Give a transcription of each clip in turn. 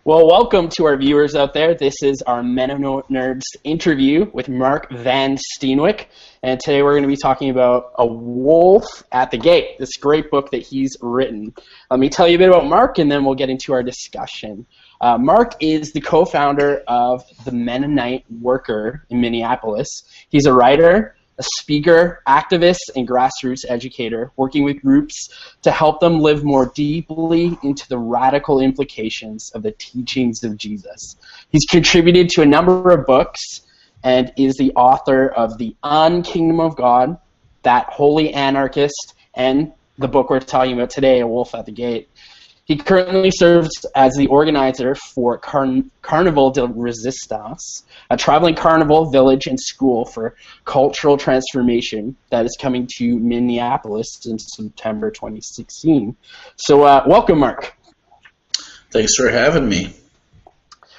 Well, welcome to our viewers out there. This is our MennoNerds interview with Mark Van Steenwyk. And today we're going to be talking about A Wolf at the Gate, this great book that he's written. Let me tell you a bit about Mark, and then we'll get into our discussion. Mark is the co-founder of the Mennonite Worker in Minneapolis. He's a writer, a speaker, activist, and grassroots educator, working with groups to help them live more deeply into the radical implications of the teachings of Jesus. He's contributed to a number of books and is the author of The UnKingdom of God, That Holy Anarchist, and the book we're talking about today, A Wolf at the Gate. He currently serves as the organizer for Carnival de Resistance, a traveling carnival, village, and school for cultural transformation that is coming to Minneapolis in September 2016. So welcome, Mark. Thanks for having me.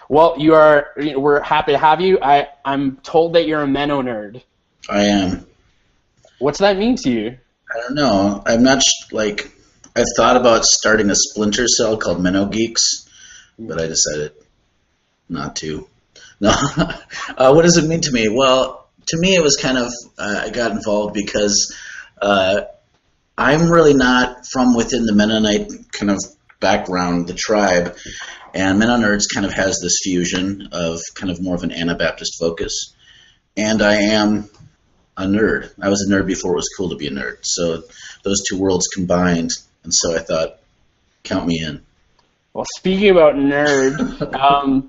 Well, we're happy to have you. I'm told that you're a MennoNerd. I am. What's that mean to you? I don't know. I'm not I've thought about starting a splinter cell called MennoGeeks, but I decided not to. No. What does it mean to me? Well, to me it was kind of, I got involved because I'm really not from within the Mennonite kind of background, the tribe, and MennoNerds kind of has this fusion of kind of more of an Anabaptist focus, and I am a nerd. I was a nerd before it was cool to be a nerd, so those two worlds combined. And so I thought, count me in. Well, speaking about nerd,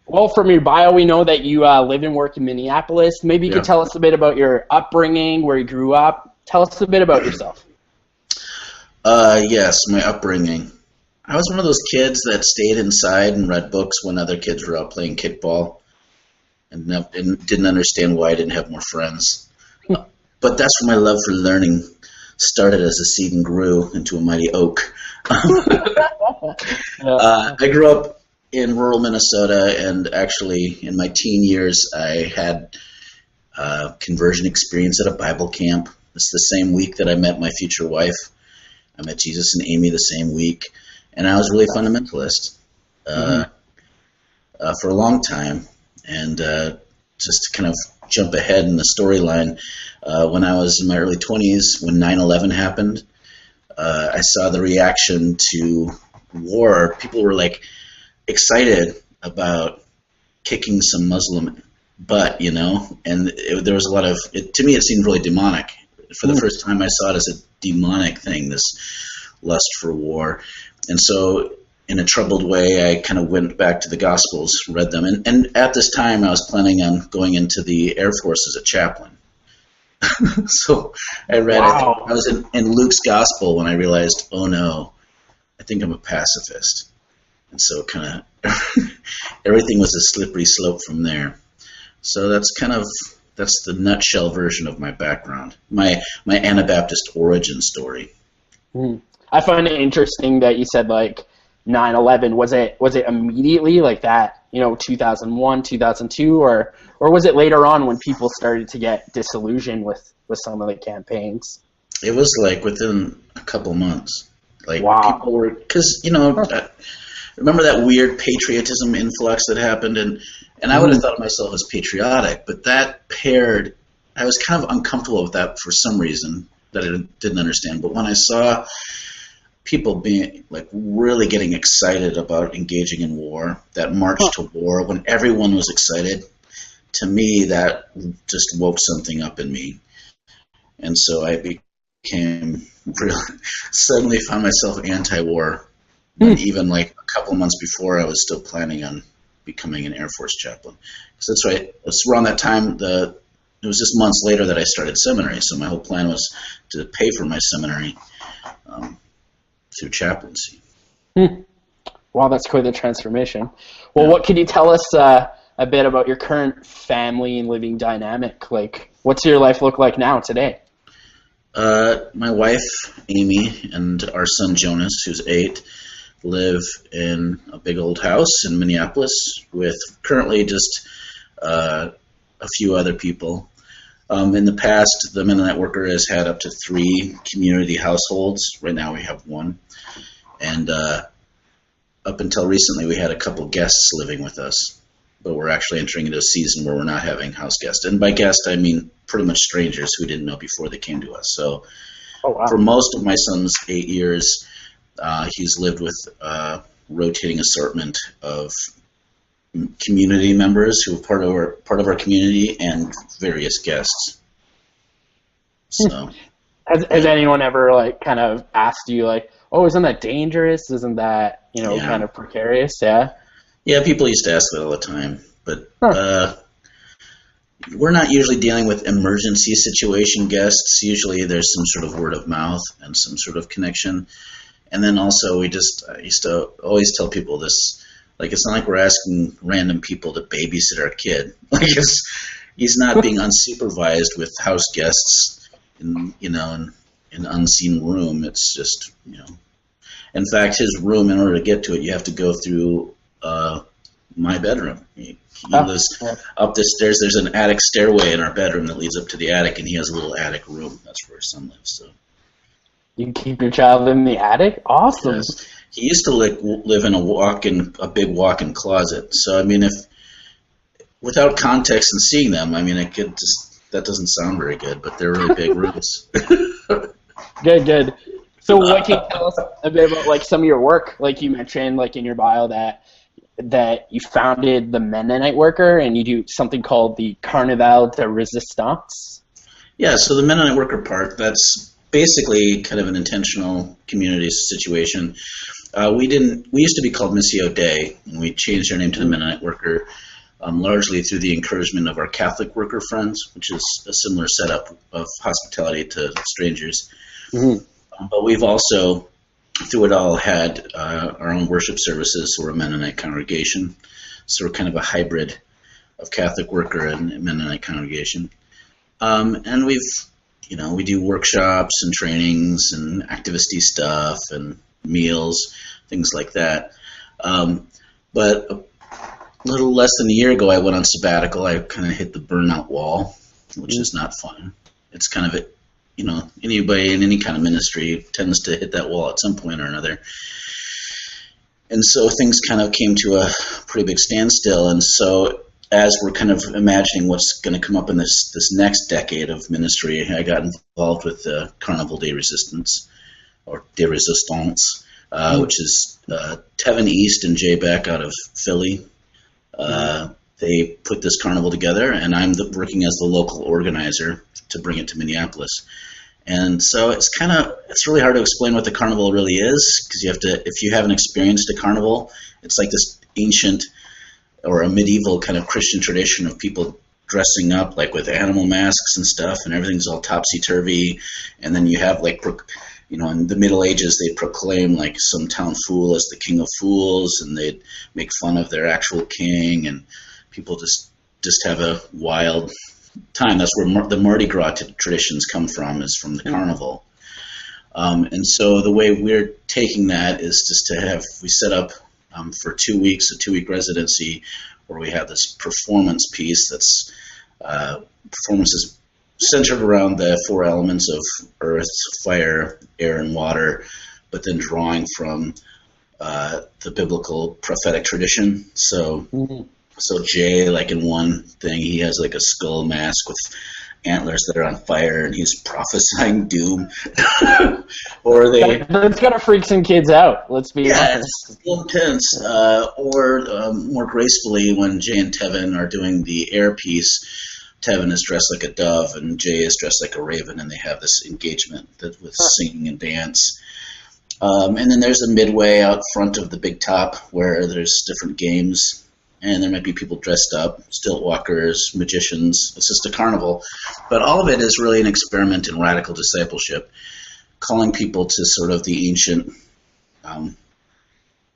well, from your bio, we know that you live and work in Minneapolis. Maybe you could tell us a bit about your upbringing, where you grew up. Tell us a bit about yourself. Yes, my upbringing. I was one of those kids that stayed inside and read books when other kids were out playing kickball and didn't understand why I didn't have more friends. But that's where my love for learning started as a seed and grew into a mighty oak. I grew up in rural Minnesota, and actually in my teen years I had conversion experience at a Bible camp. It's the same week that I met my future wife. I met Jesus and Amy the same week, and I was really fundamentalist for a long time. And just to kind of jump ahead in the storyline, when I was in my early 20s, when 9/11 happened, I saw the reaction to war. People were like excited about kicking some Muslim butt, you know, and there was a lot of, to me it seemed really demonic. For the first time I saw it as a demonic thing, this lust for war. And so in a troubled way, I kind of went back to the Gospels, read them. And at this time, I was planning on going into the Air Force as a chaplain. So I read, I was in Luke's Gospel when I realized, oh no, I think I'm a pacifist. And so kind of everything was a slippery slope from there. So that's the nutshell version of my background, my Anabaptist origin story. I find it interesting that you said, like, 9/11, was it immediately like that, 2001, 2002, or was it later on when people started to get disillusioned with some of the campaigns? It was like within a couple months. Like, people were, because, remember that weird patriotism influx that happened, and I would have thought of myself as patriotic, but that paired, I was kind of uncomfortable with that for some reason that I didn't understand. But when I saw people being like really getting excited about engaging in war, that march to war, when everyone was excited, to me that just woke something up in me. And so I became suddenly found myself anti-war. And even like a couple months before, I was still planning on becoming an Air Force chaplain. So that's right. It's around that time, it was just months later that I started seminary. So my whole plan was to pay for my seminary through chaplaincy. Wow, that's quite the transformation. Well, what can you tell us a bit about your current family and living dynamic? Like, what's your life look like now, today? My wife, Amy, and our son, Jonas, who's 8, live in a big old house in Minneapolis with currently just a few other people. In the past, the Mennonite Worker has had up to 3 community households. Right now we have 1. And up until recently, we had a couple guests living with us, but we're actually entering into a season where we're not having house guests. And by guest, I mean pretty much strangers who didn't know before they came to us. So for most of my son's 8 years, he's lived with a rotating assortment of community members who are part of our community and various guests. So, has anyone ever like kind of asked you like, oh, isn't that dangerous? Isn't that, kind of precarious? Yeah. Yeah, people used to ask that all the time, but we're not usually dealing with emergency situation guests. Usually there's some sort of word of mouth and some sort of connection. And then also I used to always tell people this, like, it's not like we're asking random people to babysit our kid. Like, he's not being unsupervised with house guests in an unseen room. It's just, in fact, his room, in order to get to it, you have to go through my bedroom. He lives up the stairs. There's an attic stairway in our bedroom that leads up to the attic, and he has a little attic room. That's where his son lives. So you can keep your child in the attic? Awesome. Yes. He used to live in a big walk-in closet. So, I mean, if without context and seeing them, I mean, that doesn't sound very good, but they're really big rooms. Good. So what can you tell us a bit about like some of your work? Like you mentioned like in your bio that you founded the Mennonite Worker and you do something called the Carnival de Resistance. Yeah, so the Mennonite Worker part, that's basically kind of an intentional community situation. We used to be called Missio Dei, and we changed our name to the Mennonite Worker, largely through the encouragement of our Catholic worker friends, which is a similar setup of hospitality to strangers. Mm-hmm. But we've also, through it all, had our own worship services. So we're a Mennonite congregation. So we're kind of a hybrid of Catholic worker and Mennonite congregation. And we do workshops and trainings and activisty stuff and meals, things like that. But a little less than a year ago, I went on sabbatical. I kind of hit the burnout wall, which is not fun. It's kind of anybody in any kind of ministry tends to hit that wall at some point or another. And so things kind of came to a pretty big standstill. And so as we're kind of imagining what's going to come up in this next decade of ministry, I got involved with the Carnival de Resistance, or de Resistance, which is Tevin East and Jay Beck out of Philly. They put this carnival together, and I'm working as the local organizer to bring it to Minneapolis. And so it's really hard to explain what the carnival really is, because if you haven't experienced a carnival, it's like this ancient or a medieval kind of Christian tradition of people dressing up like with animal masks and stuff, and everything's all topsy-turvy. And then you have in the Middle Ages, they'd proclaim like some town fool as the king of fools, and they'd make fun of their actual king, and people just have a wild time. That's where the Mardi Gras traditions come from, is from the carnival. And so the way we're taking that is just we set up for 2 weeks, a 2-week residency, where we have this performance piece performance is centered around the 4 elements of earth, fire, air, and water, but then drawing from the biblical prophetic tradition. So Jay, like in one thing, he has like a skull mask with antlers that are on fire, and he's prophesying doom. Or that's gotta freak some kids out. Let's be honest. It's a little intense. Or more gracefully, when Jay and Tevin are doing the air piece, Tevin is dressed like a dove, and Jay is dressed like a raven, and they have this engagement with singing and dance. And then there's a midway out front of the big top where there's different games. And there might be people dressed up, stilt walkers, magicians. It's just a carnival. But all of it is really an experiment in radical discipleship, calling people to sort of the ancient,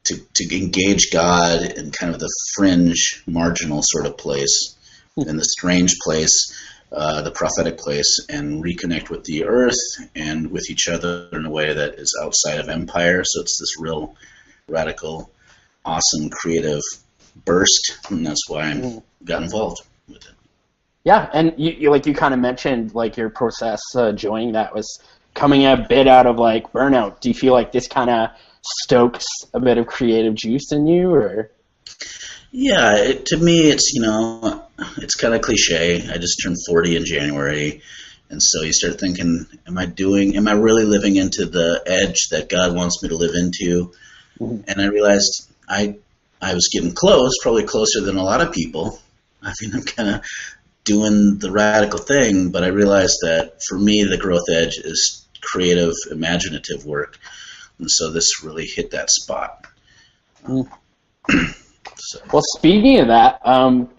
to engage God in kind of the fringe, marginal sort of place, in the strange place, the prophetic place, and reconnect with the earth and with each other in a way that is outside of empire. So it's this real radical, awesome, creative burst, and that's why I got involved with it. Yeah, and you kind of mentioned like your process joining that was coming a bit out of like burnout. Do you feel like this kind of stokes a bit of creative juice in you, or? Yeah, to me, it's kind of cliche. I just turned 40 in January, and so you start thinking, am I really living into the edge that God wants me to live into? Mm-hmm. And I realized I was getting close, probably closer than a lot of people. I mean, I'm kind of doing the radical thing, but I realized that for me, the growth edge is creative, imaginative work. And so this really hit that spot. So. Well, speaking of that,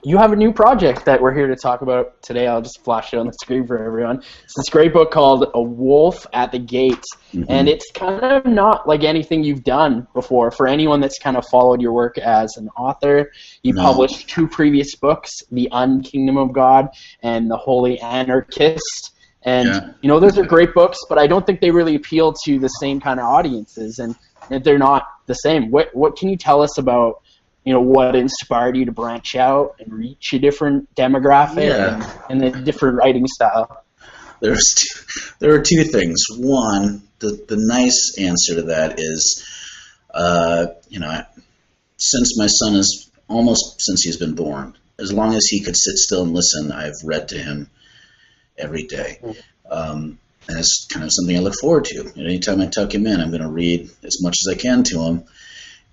you have a new project that we're here to talk about today. I'll just flash it on the screen for everyone. It's this great book called A Wolf at the Gate, and it's kind of not like anything you've done before. For anyone that's kind of followed your work as an author, you published 2 previous books, The unKingdom of God and The Holy Anarchist. And, those are great books, but I don't think they really appeal to the same kind of audiences, and they're not the same. What can you tell us about what inspired you to branch out and reach a different demographic and a different writing style? There are 2 things. One, the nice answer to that is, since my son is almost since he's been born, as long as he could sit still and listen, I've read to him every day. And it's kind of something I look forward to. Anytime I tuck him in, I'm going to read as much as I can to him.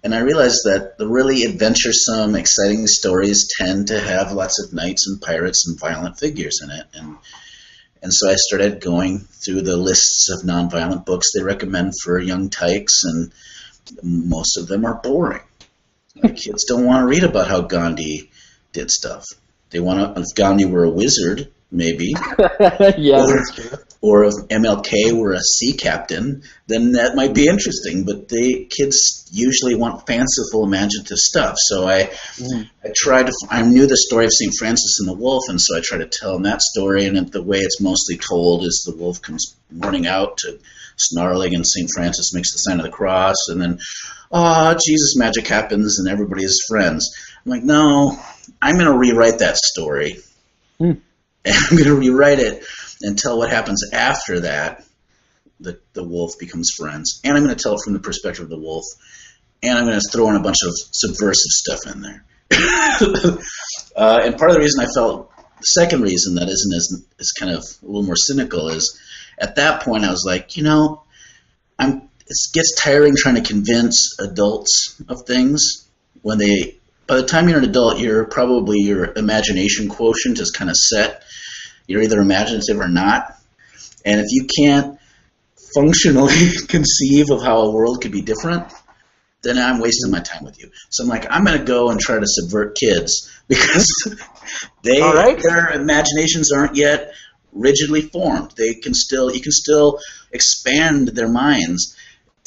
And I realized that the really adventuresome, exciting stories tend to have lots of knights and pirates and violent figures in it. And so I started going through the lists of nonviolent books they recommend for young tykes, and most of them are boring. Kids don't want to read about how Gandhi did stuff. They want to, if Gandhi were a wizard, maybe. That's true. Or if MLK were a sea captain, then that might be interesting. But kids usually want fanciful, imaginative stuff. So I knew the story of St. Francis and the wolf, and so I tried to tell them that story. And the way it's mostly told is the wolf comes running out to snarling, and St. Francis makes the sign of the cross, and then, Jesus, magic happens, and everybody is friends. I'm like, no, I'm going to rewrite that story. And I'm going to rewrite it and tell what happens after that. The wolf becomes friends. And I'm going to tell it from the perspective of the wolf. And I'm going to throw in a bunch of subversive stuff in there. And part of the reason I felt, the second reason that isn't as kind of a little more cynical is, at that point I was like, it gets tiring trying to convince adults of things when by the time you're an adult, your imagination quotient is kind of set. You're either imaginative or not. And if you can't functionally conceive of how a world could be different, then I'm wasting my time with you. So I'm like, I'm going to go and try to subvert kids because their imaginations aren't yet rigidly formed. You can still expand their minds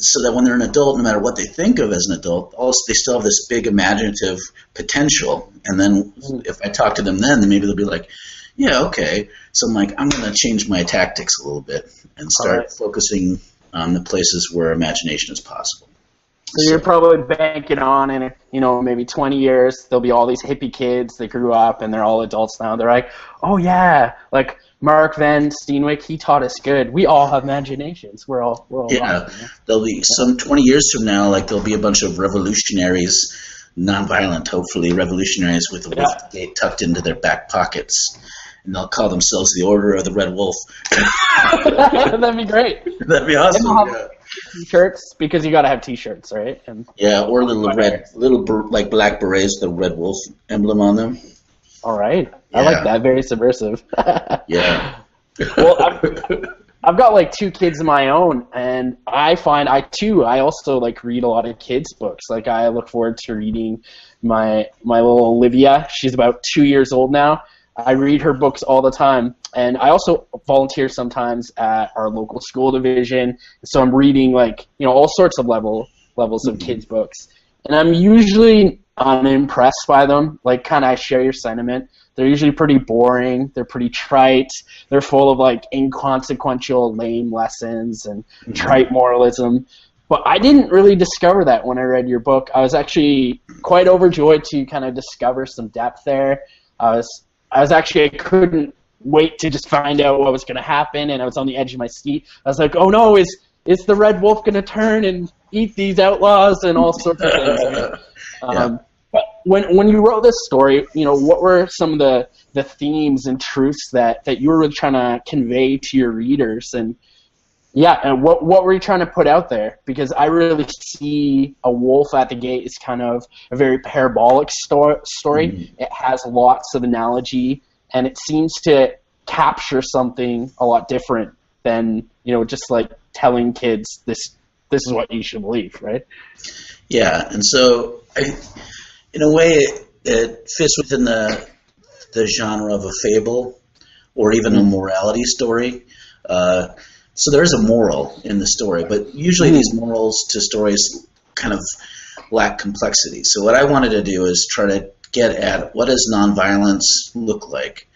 so that when they're an adult, no matter what they think of as an adult, they still have this big imaginative potential. And then if I talk to them then maybe they'll be like, yeah, okay. So I'm like, I'm going to change my tactics a little bit and start focusing on the places where imagination is possible. So you're probably banking on, in maybe 20 years, there'll be all these hippie kids that grew up and they're all adults now. They're like, oh yeah, like Mark Van Steenwyk, he taught us good. We all have imaginations. We're all There'll be some 20 years from now, like there'll be a bunch of revolutionaries, nonviolent, hopefully revolutionaries with a wolf gate tucked into their back pockets. And they'll call themselves the Order of the Red Wolf. That'd be great. That'd be awesome. T-shirts, because you got to have T-shirts, right? And or like black berets with the red wolf emblem on them. All right, I like that. Very subversive. Yeah. Well, I've got like 2 kids of my own, and I find I also like read a lot of kids books. Like I look forward to reading my little Olivia. She's about 2 years old now. I read her books all the time, and I also volunteer sometimes at our local school division. So I'm reading all sorts of levels of kids books, and I'm usually unimpressed by them. Like kind of I share your sentiment. They're usually pretty boring. They're pretty trite. They're full of inconsequential, lame lessons and trite moralism. But I didn't really discover that when I read your book. I was actually quite overjoyed to kind of discover some depth there. I couldn't wait to just find out what was going to happen, and I was on the edge of my seat. I was like, oh no, is the red wolf going to turn and eat these outlaws and all sorts of things. Right? Yeah. But when you wrote this story, what were some of the themes and truths that you were really trying to convey to your readers? And and what were you trying to put out there? Because I really see A Wolf at the Gate is kind of a very parabolic story. Mm-hmm. It has lots of analogy, and it seems to capture something a lot different than, just like telling kids this is what you should believe, right? Yeah, and so in a way it fits within the genre of a fable or even a morality story. So there is a moral in the story, but usually these morals to stories kind of lack complexity. So what I wanted to do is try to get at what does nonviolence look like,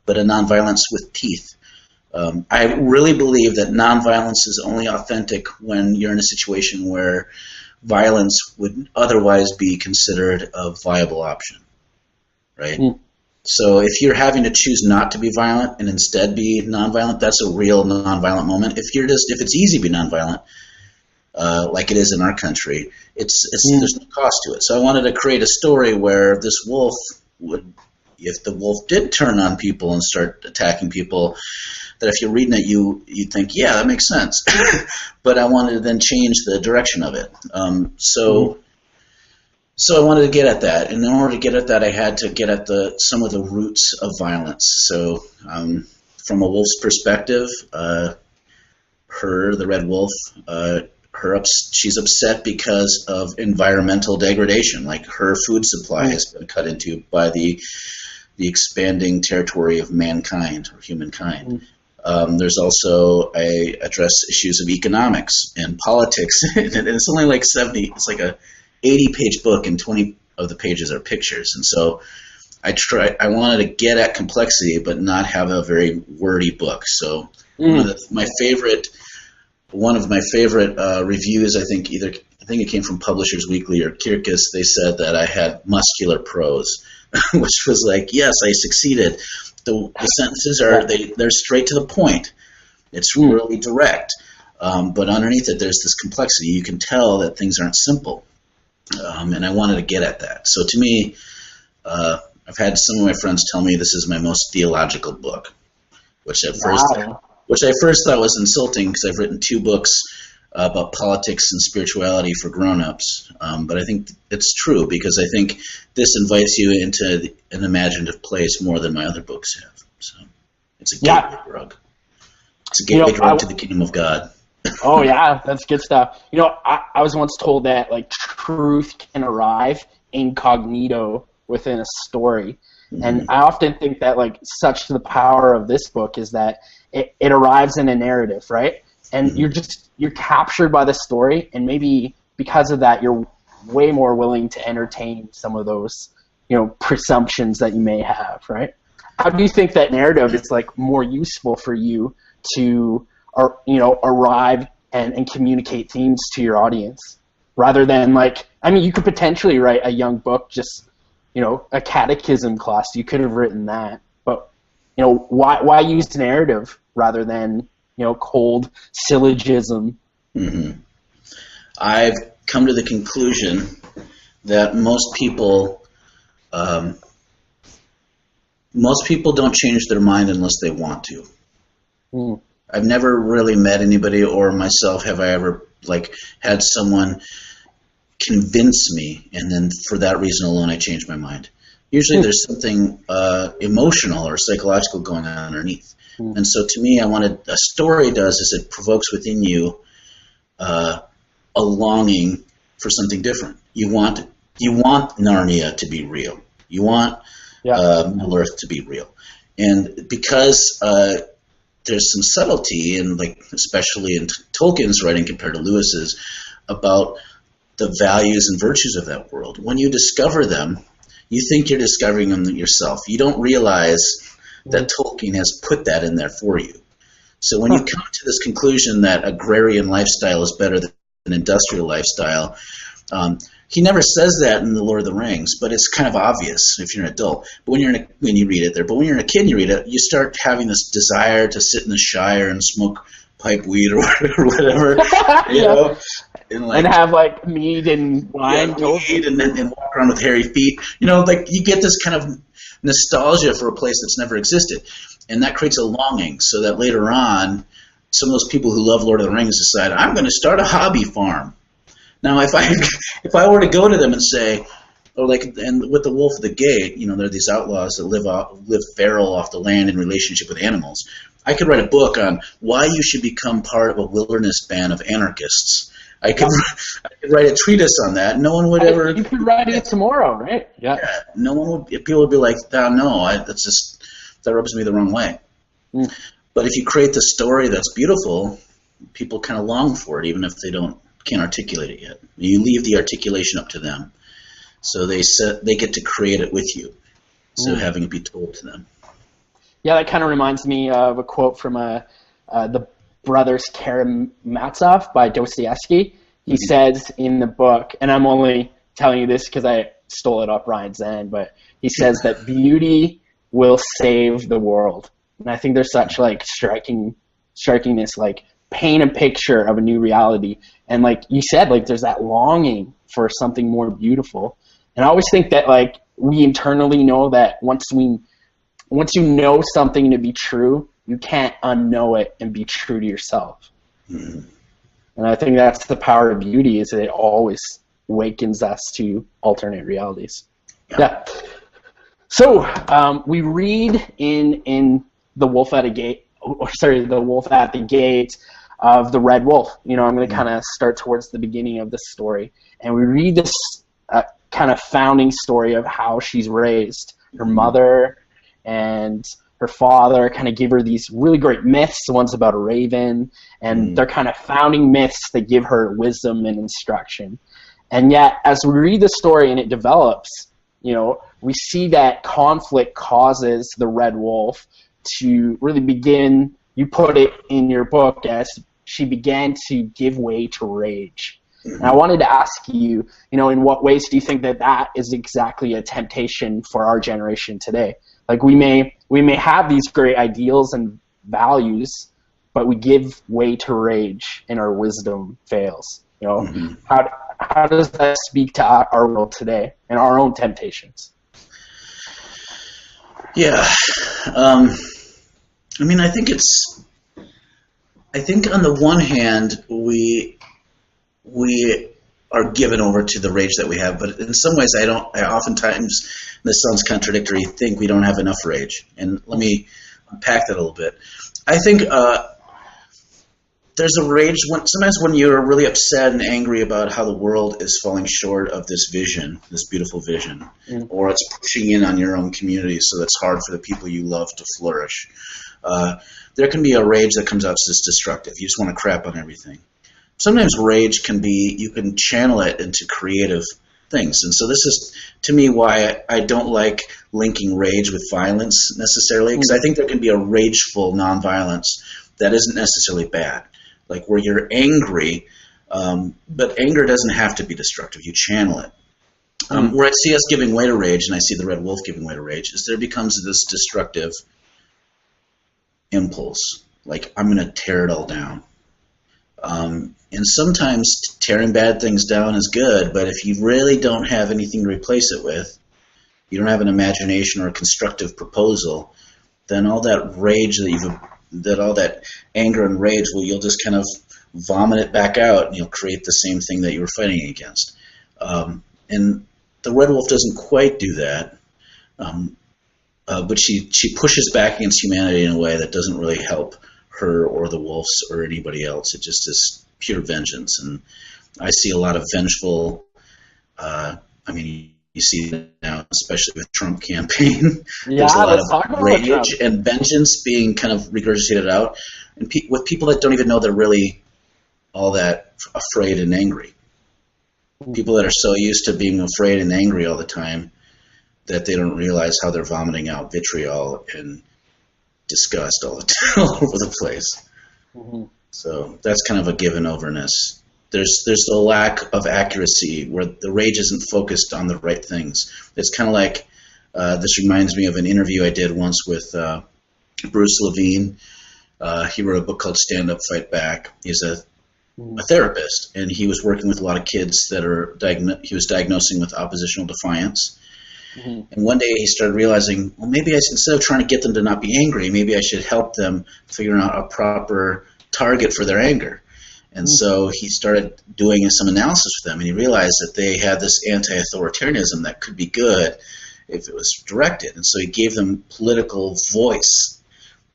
but a nonviolence with teeth. I really believe that nonviolence is only authentic when you're in a situation where violence would otherwise be considered a viable option, right? So if you're having to choose not to be violent and instead be nonviolent, that's a real nonviolent moment. If it's easy to be nonviolent, like it is in our country, there's no cost to it. So I wanted to create a story where this wolf if the wolf did turn on people and start attacking people, that if you're reading it, you think, yeah, that makes sense. But I wanted to then change the direction of it. So I wanted to get at that, and in order to get at that, I had to get at some of the roots of violence. So from a wolf's perspective, the red wolf, she's upset because of environmental degradation, like her food supply has been cut into by the expanding territory of mankind or humankind. There's also I address issues of economics and politics, and it's only like 70. It's like a 80-page book, and 20 of the pages are pictures. And so I wanted to get at complexity, but not have a very wordy book. So one of my favorite reviews, I think it came from Publishers Weekly or Kirkus. They said that I had muscular prose, which was like, yes, I succeeded. The sentences they're straight to the point. It's really direct, but underneath it, there's this complexity. You can tell that things aren't simple. And I wanted to get at that. So to me, I've had some of my friends tell me this is my most theological book, which I first thought was insulting because I've written 2 books about politics and spirituality for grown-ups. But I think it's true because I think this invites you into an imaginative place more than my other books have. So it's a gateway drug. It's a gateway drug to the kingdom of God. Oh yeah, that's good stuff. I was once told that like truth can arrive incognito within a story, and I often think that like such the power of this book is that it arrives in a narrative, right? And you're captured by the story, and maybe because of that, you're way more willing to entertain some of those presumptions that you may have, right? How do you think that narrative is like more useful for you to arrive and communicate themes to your audience, rather than you could potentially write a young book, just, a catechism class. You could have written that, but, why use narrative rather than, cold syllogism? I've come to the conclusion that most people don't change their mind unless they want to. I've never really met anybody, or myself have I ever had someone convince me, and then for that reason alone I changed my mind. Usually there's something emotional or psychological going on underneath. And so to me, a story does is it provokes within you a longing for something different. You want Narnia to be real. You want Middle Earth to be real. And because there's some subtlety in, especially in Tolkien's writing compared to Lewis's, about the values and virtues of that world. When you discover them, you think you're discovering them yourself. You don't realize that Tolkien has put that in there for you. So when you come to this conclusion that agrarian lifestyle is better than an industrial lifestyle, he never says that in The Lord of the Rings, but it's kind of obvious if you're an adult. But when you read it there, but when you're a kid and you read it, you start having this desire to sit in the Shire and smoke pipe weed or whatever, you know, and have like mead and wine, weed, and walk around with hairy feet. You know, like you get this kind of nostalgia for a place that's never existed, and that creates a longing. So that later on, some of those people who love Lord of the Rings decide, I'm going to start a hobby farm. Now, if I were to go to them and say, or like, and with the Wolf at the Gate, you know, there are these outlaws that live feral off the land in relationship with animals. I could write a book on why you should become part of a wilderness band of anarchists. I could write a treatise on that. No one would ever. You could write it tomorrow, right? Yeah. No one would. People would be like, oh, no, that rubs me the wrong way. Mm. But if you create the story that's beautiful, people kind of long for it, even if they can't articulate it yet. You leave the articulation up to them, so they get to create it with you, so having it be told to them. Yeah, that kind of reminds me of a quote from the Brothers Karamazov by Dostoevsky. He says in the book, and I'm only telling you this because I stole it off Ryan's end, but he says that beauty will save the world. And I think there's such like strikingness, like paint a picture of a new reality. And like you said, like there's that longing for something more beautiful. And I always think that like we internally know that once you know something to be true, you can't unknow it and be true to yourself. Mm-hmm. And I think that's the power of beauty, is that it always awakens us to alternate realities. Yeah. So we read in The Wolf at the Gate, The Wolf at the Gate of the Red Wolf. You know, I'm going to kind of start towards the beginning of the story. And we read this kind of founding story of how she's raised. Her mother and her father kind of give her these really great myths. The one's about a raven, and they're kind of founding myths that give her wisdom and instruction. And yet, as we read the story and it develops, you know, we see that conflict causes the Red Wolf to really begin, you put it in your book as she began to give way to rage. And I wanted to ask you, you know, in what ways do you think that is exactly a temptation for our generation today? Like we may have these great ideals and values, but we give way to rage and our wisdom fails. You know, how does that speak to our world today and our own temptations? Yeah, I mean, I think on the one hand we are given over to the rage that we have, but in some ways I oftentimes, this sounds contradictory, think we don't have enough rage. And let me unpack that a little bit. I think there's a rage sometimes when you're really upset and angry about how the world is falling short of this vision, this beautiful vision, or it's pushing in on your own community so it's hard for the people you love to flourish. There can be a rage that comes out as destructive. You just want to crap on everything. Sometimes rage you can channel it into creative things. And so this is, to me, why I don't like linking rage with violence necessarily, because I think there can be a rageful nonviolence that isn't necessarily bad. Like where you're angry, but anger doesn't have to be destructive. You channel it. Where I see us giving way to rage, and I see the Red Wolf giving way to rage, is there becomes this destructive impulse. Like, I'm going to tear it all down. And sometimes tearing bad things down is good, but if you really don't have anything to replace it with, you don't have an imagination or a constructive proposal, then all that rage all that anger and rage, you'll just kind of vomit it back out, and you'll create the same thing that you were fighting against. And the Red Wolf doesn't quite do that, but she pushes back against humanity in a way that doesn't really help her or the wolves or anybody else. It just is pure vengeance. And I see a lot of vengeful, you see it now, especially with Trump campaign. There's a lot of rage and vengeance being kind of regurgitated out, and with people that don't even know they're really all that afraid and angry. People that are so used to being afraid and angry all the time that they don't realize how they're vomiting out vitriol and disgust all over the place. So that's kind of a given overness. There's a lack of accuracy where the rage isn't focused on the right things. It's kind of like, this reminds me of an interview I did once with Bruce Levine, He wrote a book called Stand Up, Fight Back. He's a therapist, and he was working with a lot of kids that are he was diagnosing with oppositional defiance. And one day he started realizing, well, maybe instead of trying to get them to not be angry, maybe I should help them figure out a proper target for their anger. And so he started doing some analysis with them, and he realized that they had this anti-authoritarianism that could be good if it was directed. And so he gave them political voice,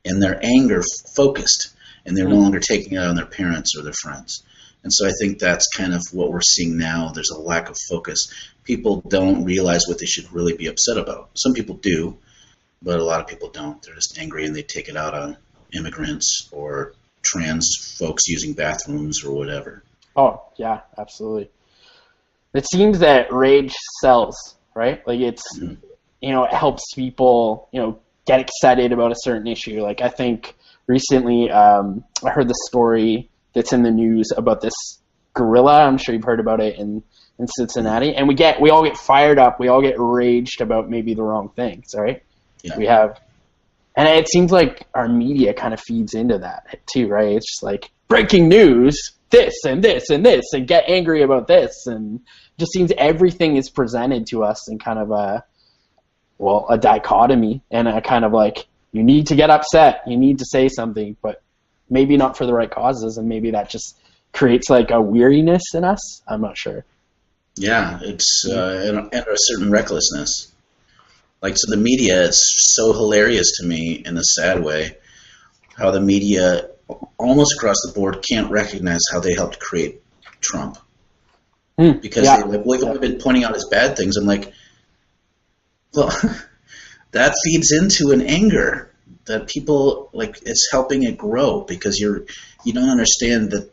and their anger focused, and they're no longer taking it out on their parents or their friends. And so I think that's kind of what we're seeing now. There's a lack of focus. People don't realize what they should really be upset about. Some people do, but a lot of people don't. They're just angry, and they take it out on immigrants or trans folks using bathrooms or whatever. Oh, yeah, absolutely. It seems that rage sells, right? Like it's, you know, it helps people, you know, get excited about a certain issue. Like I think recently I heard the story that's in the news about this gorilla. I'm sure you've heard about it in Cincinnati. And we all get fired up. We all get raged about maybe the wrong things, right? Yeah. And it seems like our media kind of feeds into that too, right? It's just like breaking news, this and this and this, and get angry about this. And it just seems everything is presented to us in kind of a dichotomy, and a kind of like, you need to get upset, you need to say something, but maybe not for the right causes, and maybe that just creates like a weariness in us. I'm not sure. Yeah, it's and a certain recklessness. Like, so the media is so hilarious to me in a sad way, how the media almost across the board can't recognize how they helped create Trump. Because we've only been pointing out his bad things. I'm like, well, that feeds into an anger that people, like, it's helping it grow, because you don't understand that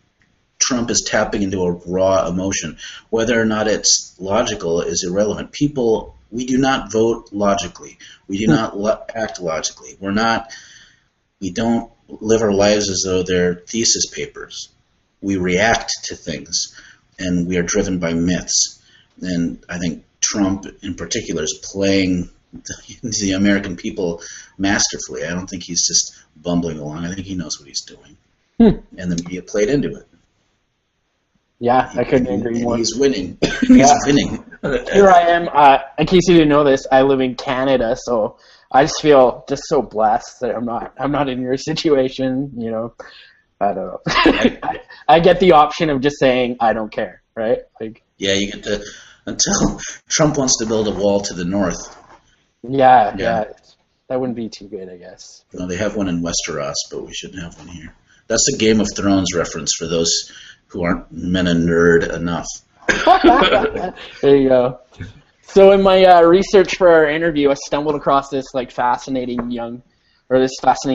Trump is tapping into a raw emotion. Whether or not it's logical is irrelevant. People, we do not vote logically. We do not act logically. We don't live our lives as though they're thesis papers. We react to things, and we are driven by myths. And I think Trump in particular is playing the American people masterfully. I don't think he's just bumbling along. I think he knows what he's doing. And the media played into it. Yeah, I couldn't agree more. He's winning. He's winning. Here I am. In case you didn't know this, I live in Canada, so I just feel just so blessed that I'm not in your situation. You know, I don't know. I get the option of just saying I don't care, right? Like, yeah, you get to, until Trump wants to build a wall to the north. Yeah, that wouldn't be too good, I guess. No, they have one in Westeros, but we shouldn't have one here. That's a Game of Thrones reference for those who aren't MennoNerd enough. There you go. So in my research for our interview, I stumbled across this fascinating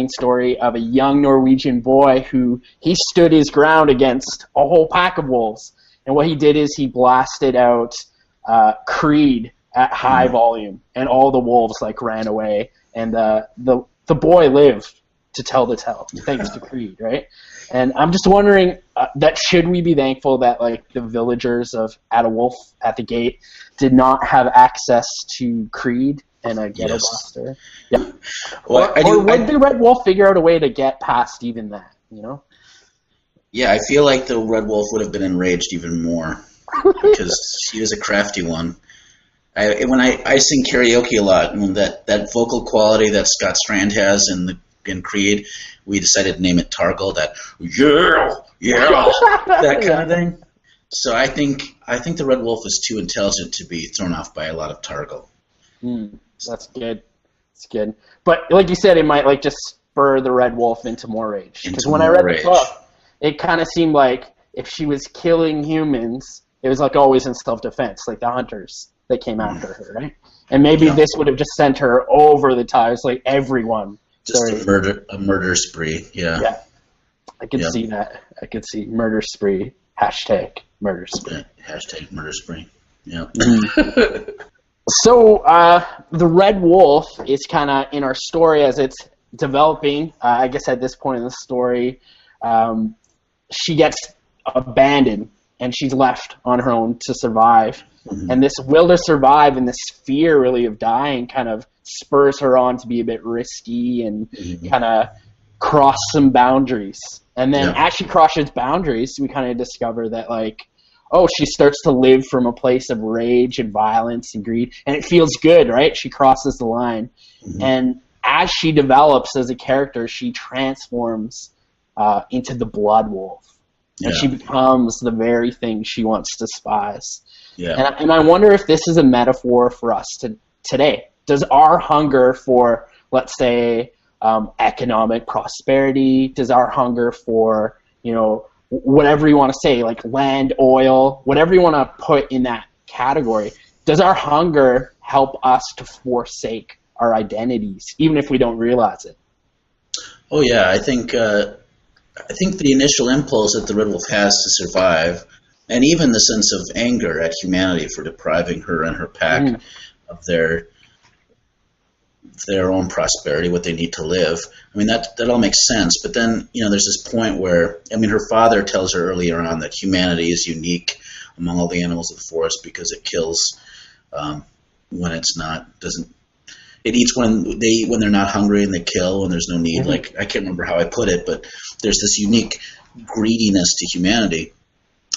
story of a young Norwegian boy who he stood his ground against a whole pack of wolves. And what he did is he blasted out Creed at high volume, and all the wolves ran away, and the boy lived to tell the tale thanks to Creed, right? And I'm just wondering that should we be thankful that the villagers of At a Wolf at the Gate did not have access to Creed and a ghetto blaster? Yeah. Well, or would the Red Wolf figure out a way to get past even that? You know? Yeah, I feel like the Red Wolf would have been enraged even more because he was a crafty one. When I sing karaoke a lot, and that vocal quality that Scott Strand has in Creed, we decided to name it Targle. That that kind of thing. So I think the Red Wolf is too intelligent to be thrown off by a lot of Targle. That's good. It's good. But like you said, it might just spur the Red Wolf into more rage. Because when I read the book, it kind of seemed like if she was killing humans, it was always in self-defense, like the hunters that came after her, right? And maybe this would have just sent her over the top. It's everyone. Just a murder spree, yeah. Yeah, I could see that. I could see murder spree, hashtag murder spree. Hashtag murder spree, yeah. So the Red Wolf is kind of in our story as it's developing. I guess at this point in the story, she gets abandoned and she's left on her own to survive. And this will to survive and this fear really of dying kind of spurs her on to be a bit risky and kind of cross some boundaries. And then Yeah. as she crosses boundaries, we kind of discover that, like, oh, she starts to live from a place of rage and violence and greed. And it feels good, right? She crosses the line. Mm-hmm. And as she develops as a character, she transforms into the blood wolf. And she becomes the very thing she wants to despise. Yeah. And I wonder if this is a metaphor for us today. Does our hunger for, let's say, economic prosperity, does our hunger for, whatever you want to say, like land, oil, whatever you want to put in that category, does our hunger help us to forsake our identities, even if we don't realize it? Oh yeah, I think the initial impulse that the Red Wolf has to survive, and even the sense of anger at humanity for depriving her and her pack of their own prosperity, what they need to live. I mean, that all makes sense. But then, there's this point where, her father tells her earlier on that humanity is unique among all the animals of the forest because it kills when it's not, doesn't, it eats when they're not hungry, and they kill when there's no need. Mm-hmm. Like, I can't remember how I put it, but there's this unique greediness to humanity,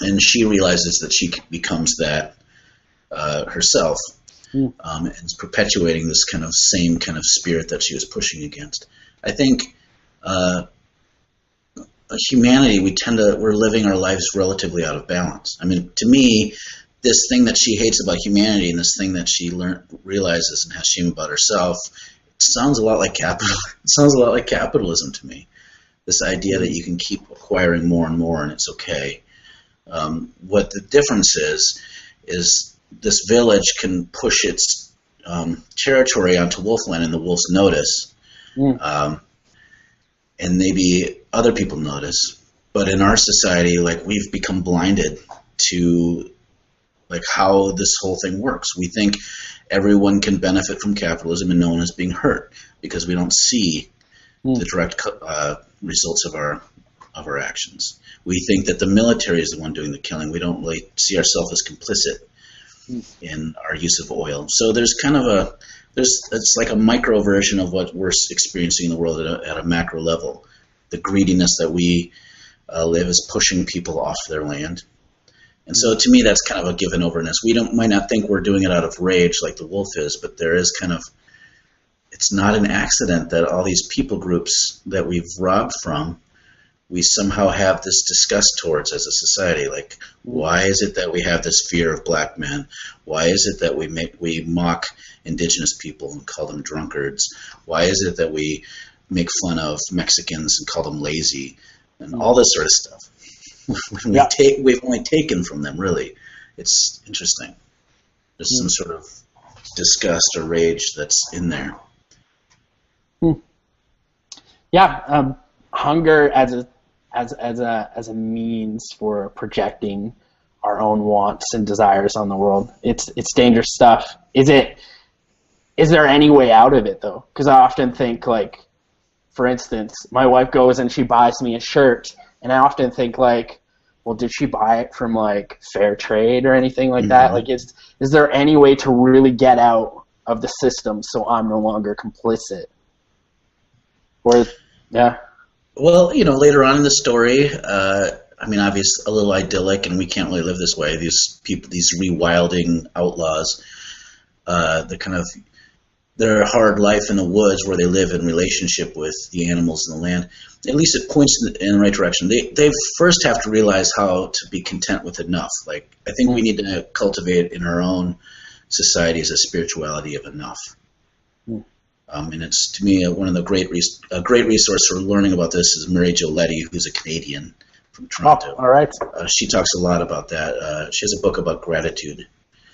and she realizes that she becomes that herself. And it's perpetuating this same kind of spirit that she was pushing against. I think humanity, we're living our lives relatively out of balance. I mean, to me, this thing that she hates about humanity and this thing that she realizes and has shame about herself, it sounds a lot like capitalism to me. This idea that you can keep acquiring more and more and it's okay. What the difference is this village can push its territory onto Wolfland and the wolves notice. And maybe other people notice. But in our society, like, we've become blinded to like how this whole thing works. We think everyone can benefit from capitalism and no one is being hurt because we don't see the direct results of our actions. We think that the military is the one doing the killing. We don't really see ourselves as complicit in our use of oil. So there's it's like a micro version of what we're experiencing in the world at a macro level. The greediness that we live is pushing people off their land. And so to me, that's kind of a given overness. We might not think we're doing it out of rage like the wolf is, but there is it's not an accident that all these people groups that we've robbed from, we somehow have this disgust towards as a society. Like, why is it that we have this fear of black men? Why is it that we mock indigenous people and call them drunkards? Why is it that we make fun of Mexicans and call them lazy and all this sort of stuff? We've only taken from them, really. It's interesting. There's some sort of disgust or rage that's in there. Yeah, hunger as a means for projecting our own wants and desires on the world. It's dangerous stuff. Is there any way out of it though? Because I often think, like, for instance, my wife goes and she buys me a shirt, and I often think, like, well, did she buy it from like fair trade or anything like that? Like, is there any way to really get out of the system so I'm no longer complicit? Or, yeah. Well, later on in the story, obviously a little idyllic, and we can't really live this way. These people, these rewilding outlaws, their hard life in the woods where they live in relationship with the animals in the land, at least it points in the right direction. They first have to realize how to be content with enough. Like, I think we need to cultivate in our own societies a spirituality of enough. And it's, to me, one of the great resource for learning about this is Mary Jo Letty, who's a Canadian from Toronto. Oh, all right. She talks a lot about that. She has a book about gratitude.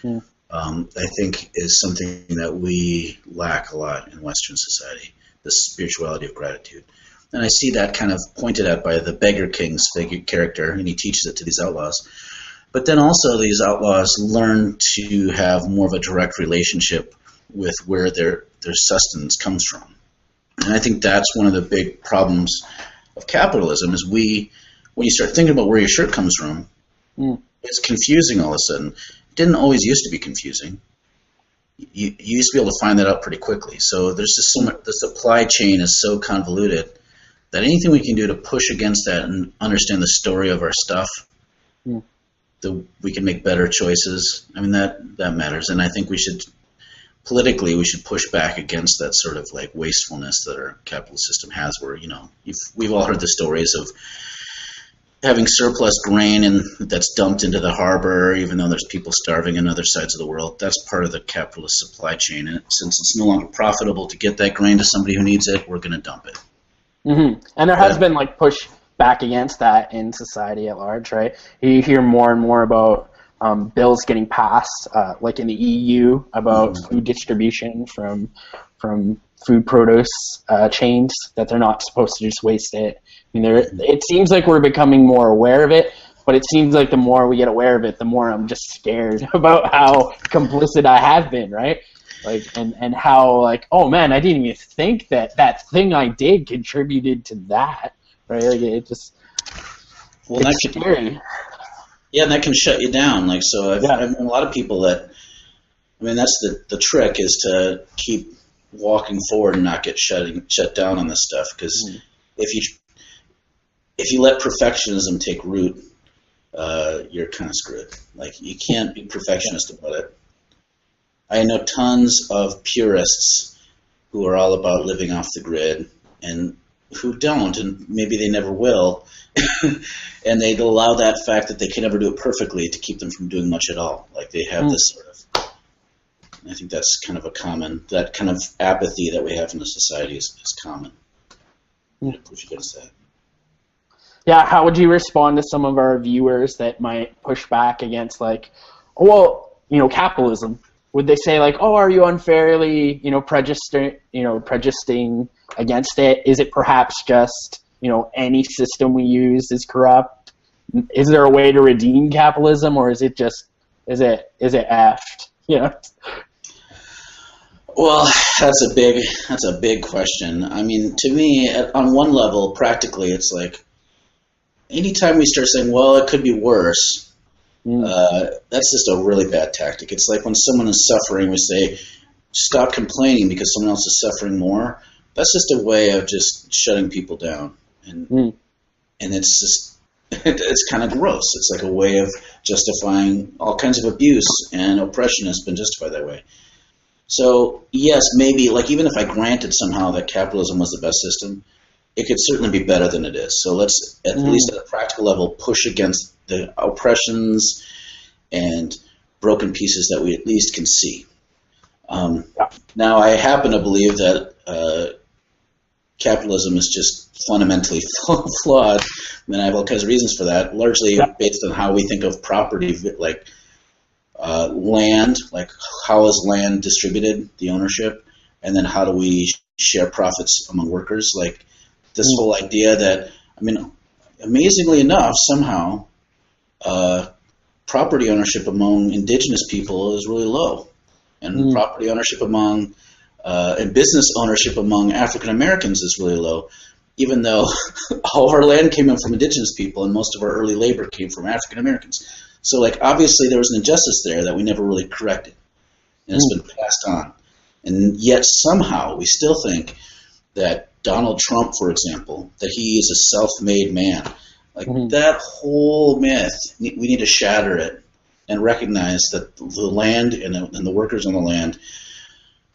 I think is something that we lack a lot in Western society, the spirituality of gratitude. And I see that kind of pointed at by the Beggar King's character, and he teaches it to these outlaws. But then also these outlaws learn to have more of a direct relationship with where their sustenance comes from. And I think that's one of the big problems of capitalism is when you start thinking about where your shirt comes from, it's confusing all of a sudden. It didn't always used to be confusing. You used to be able to find that out pretty quickly. So there's just so much, the supply chain is so convoluted that anything we can do to push against that and understand the story of our stuff, that we can make better choices. I mean, that matters. And I think politically, we should push back against that sort of like wastefulness that our capitalist system has, where, you know, we've all heard the stories of having surplus grain and that's dumped into the harbor, even though there's people starving in other sides of the world. That's part of the capitalist supply chain. And since it's no longer profitable to get that grain to somebody who needs it, we're going to dump it. Mm-hmm. And there has been like push back against that in society at large, right? You hear more and more about bills getting passed, like in the EU, about food distribution from food produce chains, that they're not supposed to just waste it. I mean, it seems like we're becoming more aware of it, but it seems like the more we get aware of it, the more I'm just scared about how complicit I have been, right? Like, and how, like, oh man, I didn't even think that thing I did contributed to that, right? Like, it just, it's scary. Yeah, and that can shut you down. Like, so I've known a lot of people that, I mean, that's the trick, is to keep walking forward and not get shut down on this stuff. Because if you let perfectionism take root, you're kind of screwed. Like, you can't be perfectionist about it. I know tons of purists who are all about living off the grid and who don't, and maybe they never will. And they allow that fact that they can never do it perfectly to keep them from doing much at all. Like, they have this sort of, I think that's kind of that kind of apathy that we have in the society is common. To push against that. Yeah, how would you respond to some of our viewers that might push back against, like, well, you know, capitalism? Would they say, like, oh, are you unfairly, you know, prejudicing against it? Is it perhaps just, you know, any system we use is corrupt? Is there a way to redeem capitalism, or is it effed? You know? Well, that's a big question. I mean, to me, on one level, practically, it's like, anytime we start saying, well, it could be worse, that's just a really bad tactic. It's like when someone is suffering, we say, stop complaining because someone else is suffering more. That's just a way of just shutting people down. And it's just, it's kind of gross. It's like a way of justifying all kinds of abuse, and oppression has been justified that way. So, yes, maybe, like, even if I granted somehow that capitalism was the best system, it could certainly be better than it is. So let's, at least at a practical level, push against the oppressions and broken pieces that we at least can see. Now, I happen to believe that capitalism is just fundamentally flawed, and I have all kinds of reasons for that, largely based on how we think of property, like land, like how is land distributed, the ownership, and then how do we share profits among workers. Like, this whole idea that, I mean, amazingly enough, somehow, property ownership among indigenous people is really low, and property ownership among and business ownership among African Americans is really low, even though all of our land came in from indigenous people and most of our early labor came from African Americans. So, like, obviously there was an injustice there that we never really corrected, and it's been passed on. And yet somehow we still think that Donald Trump, for example, that he is a self-made man. Like, that whole myth, we need to shatter it and recognize that the land and the workers on the land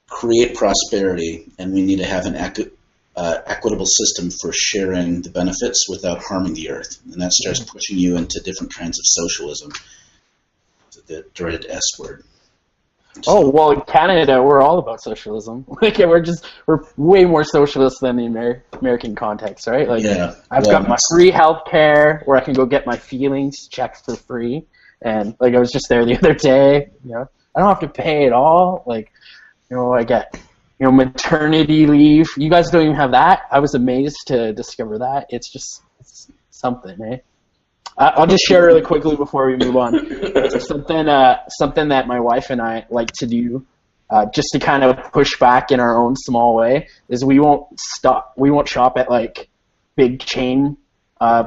create prosperity, and we need to have an equitable system for sharing the benefits without harming the earth. And that starts pushing you into different kinds of socialism, the dreaded S word. Oh, well, in Canada, we're all about socialism. Like, we're way more socialist than the American context, right? Like, I've got my free health care where I can go get my feelings checked for free. And, like, I was just there the other day, you know, I don't have to pay at all. Like, you know, I get, you know, maternity leave. You guys don't even have that. I was amazed to discover that. It's something, eh? I'll just share really quickly before we move on. Something that my wife and I like to do, just to kind of push back in our own small way, is we won't shop at, like, big chain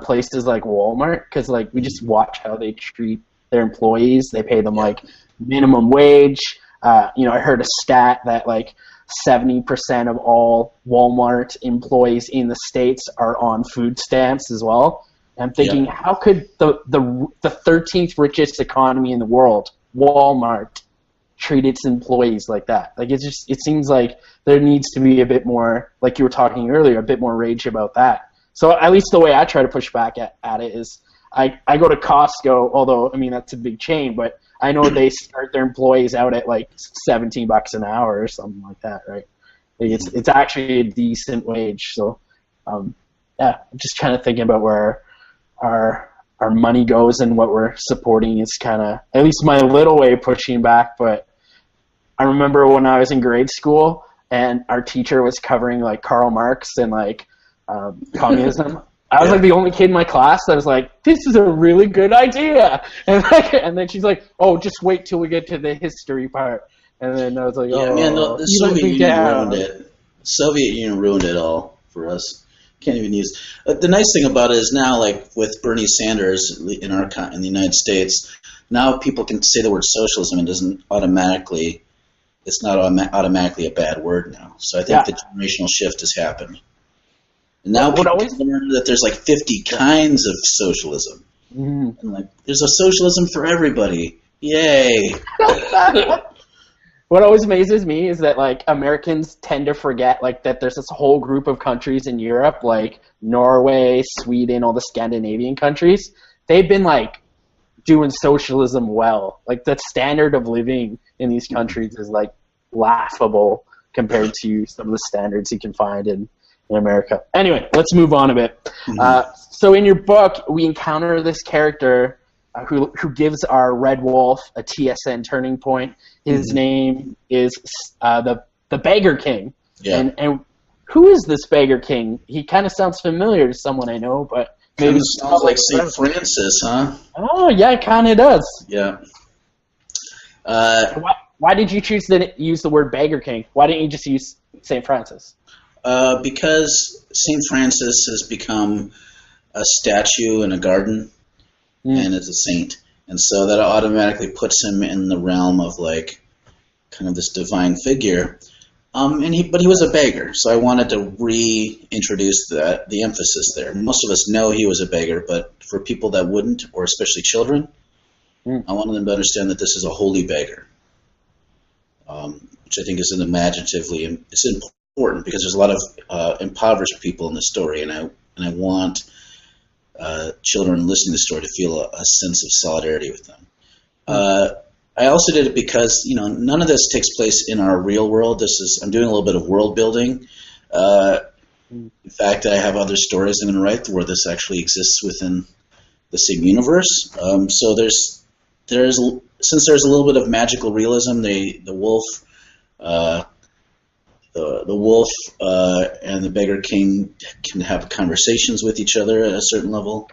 places like Walmart, because, like, we just watch how they treat their employees. They pay them like minimum wage. You know, I heard a stat that, like, 70% of all Walmart employees in the States are on food stamps as well. And I'm thinking, how could the 13th richest economy in the world, Walmart, treat its employees like that? Like, it seems like there needs to be a bit more, like you were talking earlier, a bit more rage about that. So at least the way I try to push back at it is I go to Costco, although, I mean, that's a big chain, but I know they start their employees out at like $17 an hour or something like that, right? Like it's actually a decent wage. So, I'm just kind of thinking about where our money goes and what we're supporting is kind of, at least my little way of pushing back. But I remember when I was in grade school and our teacher was covering like Karl Marx and like communism. I was like the only kid in my class that was like, this is a really good idea. And then she's like, oh, just wait till we get to the history part. And then I was like, the Soviet Union ruined it. Soviet Union ruined it all for us. Can't even use. The nice thing about it is now, like with Bernie Sanders in the United States, now people can say the word socialism and it's not automatically a bad word now. So I think the generational shift has happened. And now people learn that there's like 50 kinds of socialism. And like, there's a socialism for everybody. Yay! What always amazes me is that like Americans tend to forget like that there's this whole group of countries in Europe, like Norway, Sweden, all the Scandinavian countries. They've been like doing socialism well. Like the standard of living in these countries is like laughable compared to some of the standards you can find in America. Anyway, let's move on a bit. So in your book, we encounter this character who gives our Red Wolf a TSN turning point. His name is the Beggar King. Yeah. And who is this Beggar King? He kind of sounds familiar to someone I know, but maybe sounds like St. Francis, huh? Oh yeah, it kind of does. Yeah. Why did you choose to use the word Beggar King? Why didn't you just use St. Francis? Because St. Francis has become a statue in a garden, and is a saint. And so that automatically puts him in the realm of like kind of this divine figure. But he was a beggar, so I wanted to reintroduce the emphasis there. Most of us know he was a beggar, but for people that wouldn't, or especially children, I wanted them to understand that this is a holy beggar, which I think is it's important because there's a lot of impoverished people in the story, and I want children listening to the story to feel a sense of solidarity with them. I also did it because none of this takes place in our real world. I'm doing a little bit of world building. In fact, I have other stories I'm going to write where this actually exists within the same universe. So since there's a little bit of magical realism, the wolf. The wolf and the Beggar King can have conversations with each other at a certain level.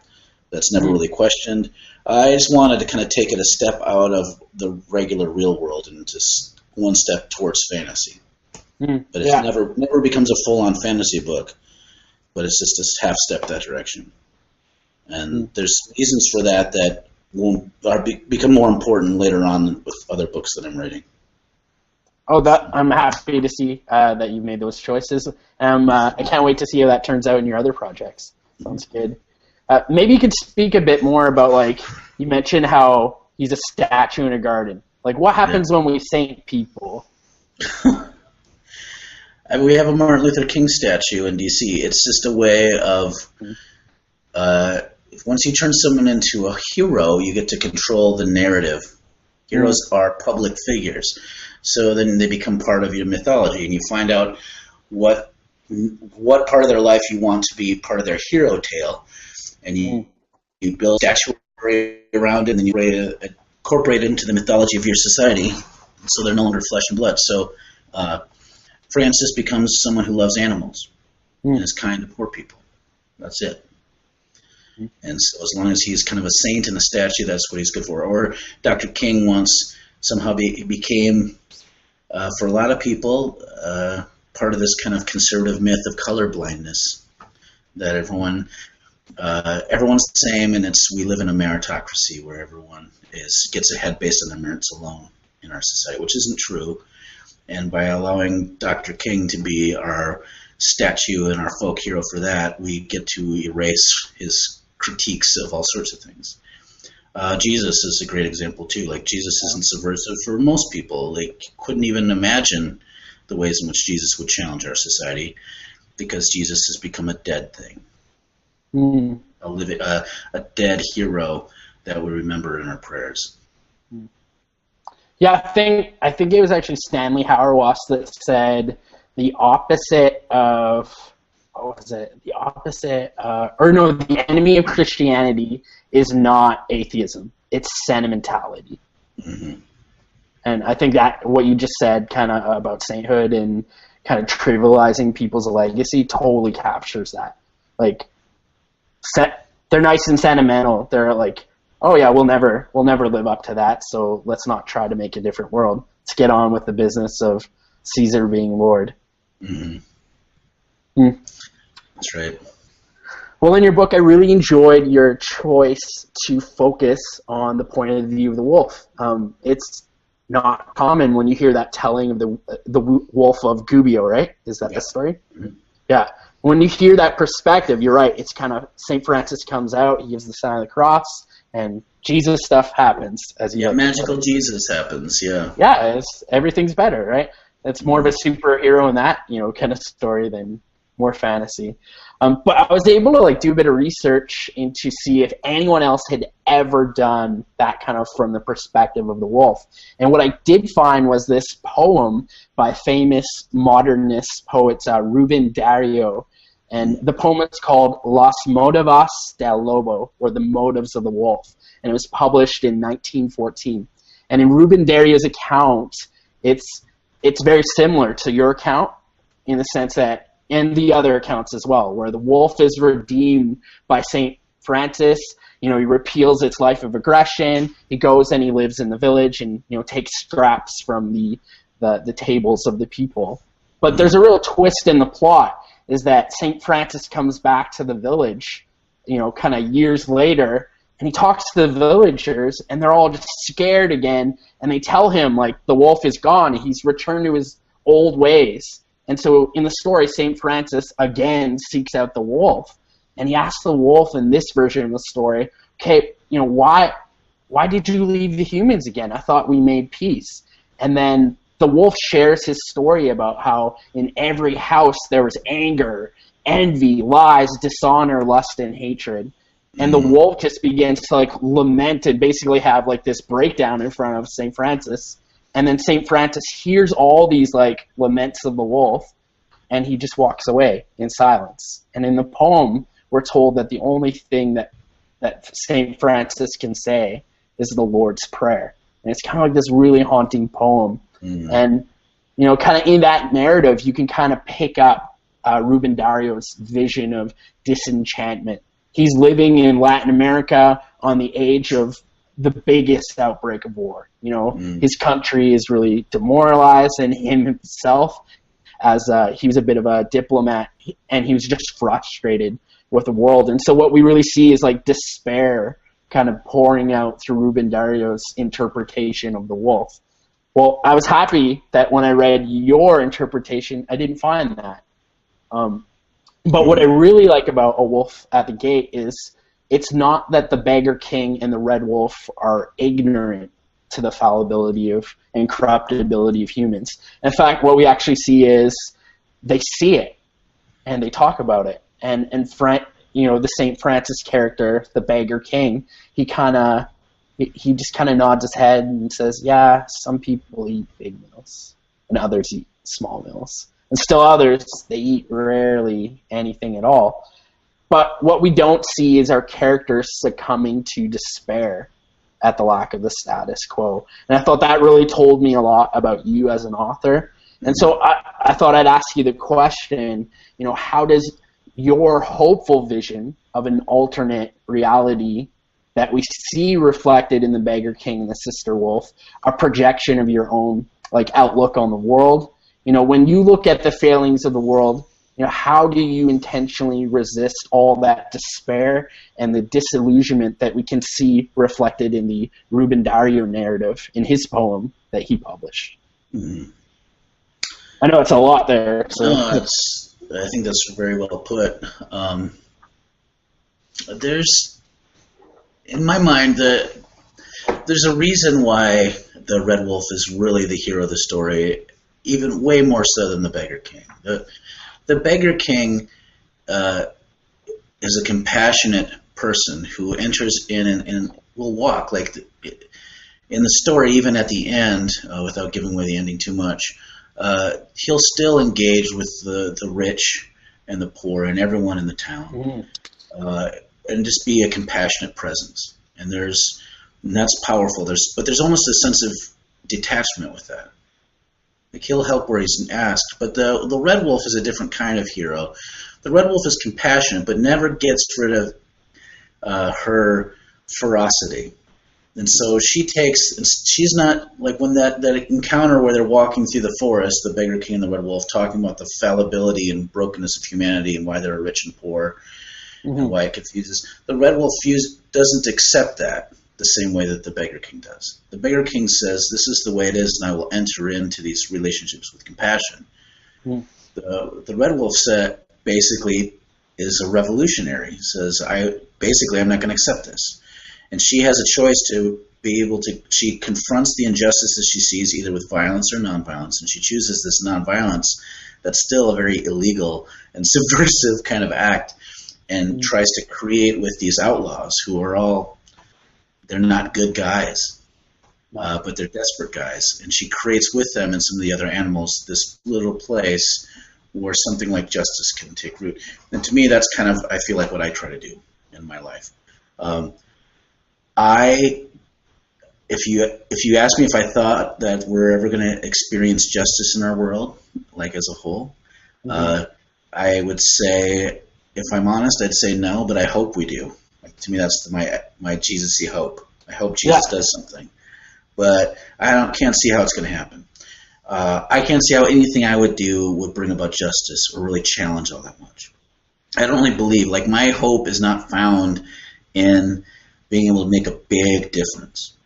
That's never really questioned. I just wanted to kind of take it a step out of the regular real world and just one step towards fantasy. But it never becomes a full-on fantasy book, but it's just a half step that direction. And there's reasons for that will become more important later on with other books that I'm writing. Oh, I'm happy to see that you made those choices. I can't wait to see how that turns out in your other projects. Sounds good. Maybe you could speak a bit more about, like, you mentioned how he's a statue in a garden. Like, what happens when we saint people? We have a Martin Luther King statue in D.C. It's just a way of, once you turn someone into a hero, you get to control the narrative. Heroes are public figures. So then they become part of your mythology, and you find out what part of their life you want to be part of their hero tale, and you build a statuary around it, and then you incorporate it into the mythology of your society, so they're no longer flesh and blood. So Francis becomes someone who loves animals and is kind to poor people. That's it. And so as long as he's kind of a saint in a statue, that's what he's good for. Or Dr. King once somehow became, for a lot of people, part of this kind of conservative myth of colorblindness, that everyone's the same, and we live in a meritocracy where everyone gets ahead based on their merits alone in our society, which isn't true. And by allowing Dr. King to be our statue and our folk hero for that, we get to erase his critiques of all sorts of things. Jesus is a great example too. Like, Jesus isn't subversive for most people. They couldn't even imagine the ways in which Jesus would challenge our society, because Jesus has become a dead thing, a dead hero that we remember in our prayers. Yeah, I think it was actually Stanley Hauerwas that said the opposite of, what was it? The opposite, the enemy of Christianity is not atheism. It's sentimentality. Mm-hmm. And I think that what you just said kind of about sainthood and kind of trivializing people's legacy totally captures that. Like, they're nice and sentimental. They're like, oh yeah, we'll never live up to that, so let's not try to make a different world. Let's get on with the business of Caesar being Lord. Mm-hmm. That's right. Well, in your book, I really enjoyed your choice to focus on the point of view of the wolf. It's not common when you hear that telling of the wolf of Gubbio, right? Is that the story? Mm-hmm. Yeah. When you hear that perspective, you're right. It's kind of St. Francis comes out, he gives the sign of the cross, and Jesus stuff happens. Magical Jesus happens, yeah. Yeah, everything's better, right? It's more of a superhero in that, kind of story than more fantasy. But I was able to do a bit of research to see if anyone else had ever done that kind of from the perspective of the wolf. And what I did find was this poem by famous modernist poets Rubén Darío. And the poem is called Las Motivas del Lobo, or The Motives of the Wolf. And it was published in 1914. And in Rubén Darío's account, it's very similar to your account in the sense that, and the other accounts as well, where the wolf is redeemed by St. Francis. He repeals its life of aggression. He goes and he lives in the village and, takes scraps from the tables of the people. But there's a real twist in the plot, is that St. Francis comes back to the village, kind of years later, and he talks to the villagers, and they're all just scared again, and they tell him, the wolf is gone, he's returned to his old ways. And so in the story, St. Francis again seeks out the wolf, and he asks the wolf in this version of the story, okay, why did you leave the humans again? I thought we made peace. And then the wolf shares his story about how in every house there was anger, envy, lies, dishonor, lust, and hatred. And the wolf just begins to lament and basically have this breakdown in front of St. Francis. And then St. Francis hears all these laments of the wolf, and he just walks away in silence. And in the poem, we're told that the only thing that St. Francis can say is the Lord's Prayer. And it's kind of this really haunting poem. And, kind of in that narrative, you can kind of pick up Rubén Darío's vision of disenchantment. He's living in Latin America on the age of the biggest outbreak of war. His country is really demoralized, and him himself, as he was a bit of a diplomat, and he was just frustrated with the world. And so what we really see is despair kind of pouring out through Rubén Darío's interpretation of the wolf. Well, I was happy that when I read your interpretation, I didn't find that. But what I really like about A Wolf at the Gate is it's not that the Beggar King and the Red Wolf are ignorant to the fallibility and corruptibility of humans. In fact, what we actually see is they see it and they talk about it. And the St. Francis character, the Beggar King, he just kind of nods his head and says, yeah, some people eat big meals and others eat small meals. And still others, they eat rarely anything at all. But what we don't see is our characters succumbing to despair at the lack of the status quo. And I thought that really told me a lot about you as an author. And so I thought I'd ask you the question, how does your hopeful vision of an alternate reality that we see reflected in the Beggar King and the Sister Wolf, a projection of your own outlook on the world? When you look at the failings of the world, how do you intentionally resist all that despair and the disillusionment that we can see reflected in the Rubén Darío narrative in his poem that he published? I know it's a lot there. So. No, I think that's very well put. There's, in my mind, there's a reason why the Red Wolf is really the hero of the story, even way more so than the Beggar King. The Beggar King is a compassionate person who enters in and will walk. Like in the story, even at the end, without giving away the ending too much, he'll still engage with the rich and the poor and everyone in the town, and just be a compassionate presence. And that's powerful. But there's almost a sense of detachment with that. Like he'll help where he's asked. But the Red Wolf is a different kind of hero. The Red Wolf is compassionate, but never gets rid of her ferocity. And so she's not, like when that encounter where they're walking through the forest, the Beggar King and the Red Wolf, talking about the fallibility and brokenness of humanity and why there are rich and poor, and why it confuses. The Red Wolf doesn't accept that the same way that the Beggar King does. The Beggar King says, this is the way it is, and I will enter into these relationships with compassion. The Red Wolf basically is a revolutionary. He says, I'm not going to accept this. And she has a choice to be able to, she confronts the injustices she sees either with violence or nonviolence, and she chooses this nonviolence that's still a very illegal and subversive kind of act, and tries to create with these outlaws who are they're not good guys, but they're desperate guys. And she creates with them and some of the other animals this little place where something like justice can take root. And to me, that's kind of, I feel like, what I try to do in my life. If you ask me if I thought that we're ever going to experience justice in our world, like as a whole, I would say, if I'm honest, I'd say no, but I hope we do. Like, to me, that's my Jesus-y hope. I hope Jesus does something, but I can't see how it's going to happen. I can't see how anything I would do would bring about justice or really challenge all that much. I don't really believe, like, my hope is not found in being able to make a big difference.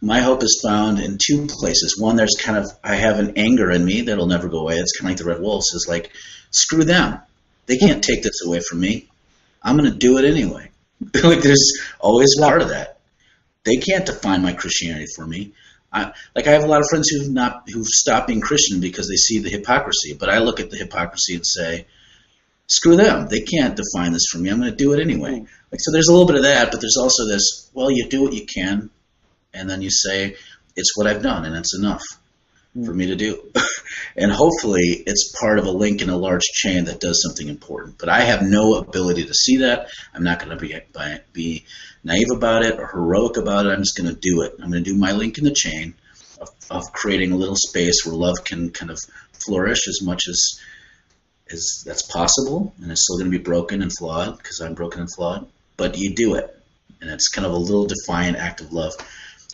My hope is found in two places. One, there's kind of, I have an anger in me that'll never go away. It's kind of like the Red Wolves. Is like, screw them. They can't take this away from me. I'm going to do it anyway. Like, there's always part of that. They can't define my Christianity for me. I have a lot of friends who've stopped being Christian because they see the hypocrisy. But I look at the hypocrisy and say, screw them. They can't define this for me. I'm going to do it anyway. Like, so there's a little bit of that, but there's also this, well, you do what you can, and then you say, it's what I've done, and it's enough for me to do. And hopefully it's part of a link in a large chain that does something important. But I have no ability to see that. I'm not going to be naive about it or heroic about it. I'm just going to do it. I'm going to do my link in the chain of creating a little space where love can kind of flourish as much as that's possible. And it's still going to be broken and flawed because I'm broken and flawed. But you do it. And it's kind of a little defiant act of love.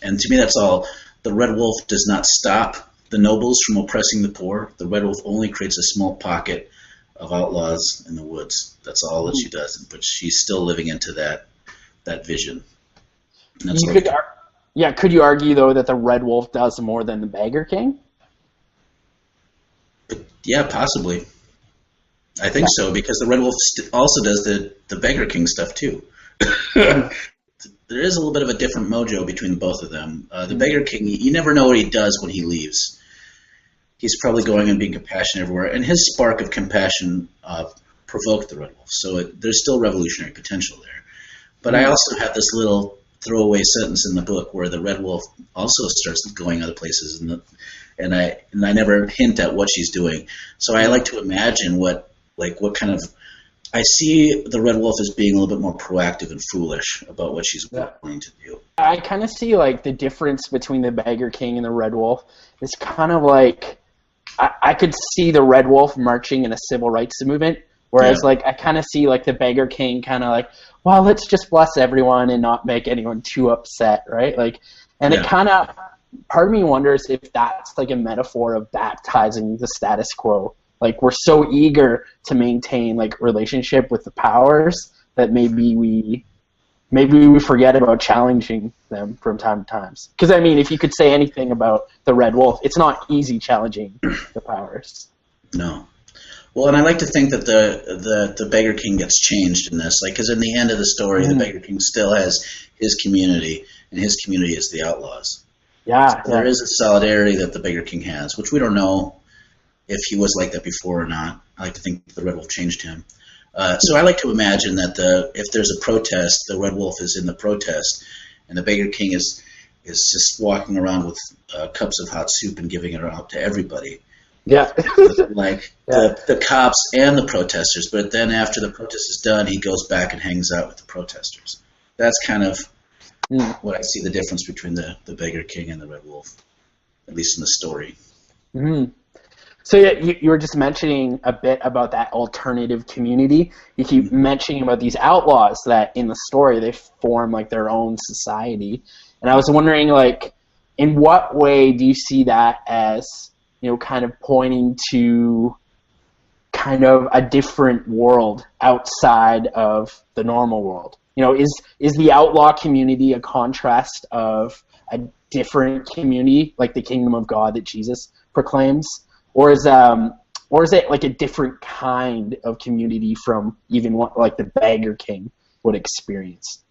And to me, that's all. The Red Wolf does not stop the nobles from oppressing the poor. The Red Wolf only creates a small pocket of outlaws in the woods. That's all that she does. But she's still living into that vision. And that's could you argue, though, that the Red Wolf does more than the Beggar King? Yeah, possibly. I think so, because the Red Wolf also does the Beggar King stuff, too. There is a little bit of a different mojo between both of them. The Beggar King, you never know what he does when he leaves. He's probably going and being compassionate everywhere, and his spark of compassion provoked the Red Wolf. So there's still revolutionary potential there. But I also have this little throwaway sentence in the book where the Red Wolf also starts going other places, and I never hint at what she's doing. So I like to imagine what kind of. I see the Red Wolf as being a little bit more proactive and foolish about what she's willing to do. I kind of see, like, the difference between the Beggar King and the Red Wolf is kind of like I could see the Red Wolf marching in a civil rights movement, whereas, like, I kind of see, like, the Beggar King kind of like, well, let's just bless everyone and not make anyone too upset, right? Like, and it kind of, part of me wonders if that's, like, a metaphor of baptizing the status quo. Like, we're so eager to maintain, like, relationship with the powers that maybe we maybe we forget about challenging them from time to time. Because, I mean, if you could say anything about the Red Wolf, it's not easy challenging the powers. No. Well, and I like to think that the Beggar King gets changed in this, like, because in the end of the story, the Beggar King still has his community, and his community is the outlaws. Yeah, so there is a solidarity that the Beggar King has, which we don't know if he was like that before or not. I like to think the Red Wolf changed him. So I like to imagine that if there's a protest, the Red Wolf is in the protest, and the Beggar King is just walking around with cups of hot soup and giving it out to everybody. Yeah. The cops and the protesters, but then after the protest is done, he goes back and hangs out with the protesters. That's kind of what I see the difference between the Beggar King and the Red Wolf, at least in the story. Mm-hmm. So yeah, you were just mentioning a bit about that alternative community. You keep mentioning about these outlaws that in the story they form like their own society, and I was wondering, like, in what way do you see that as, you know, kind of pointing to kind of a different world outside of the normal world? You know, is the outlaw community a contrast of a different community, like the kingdom of God that Jesus proclaims? Or is it like a different kind of community from even what like the Beggar King would experience?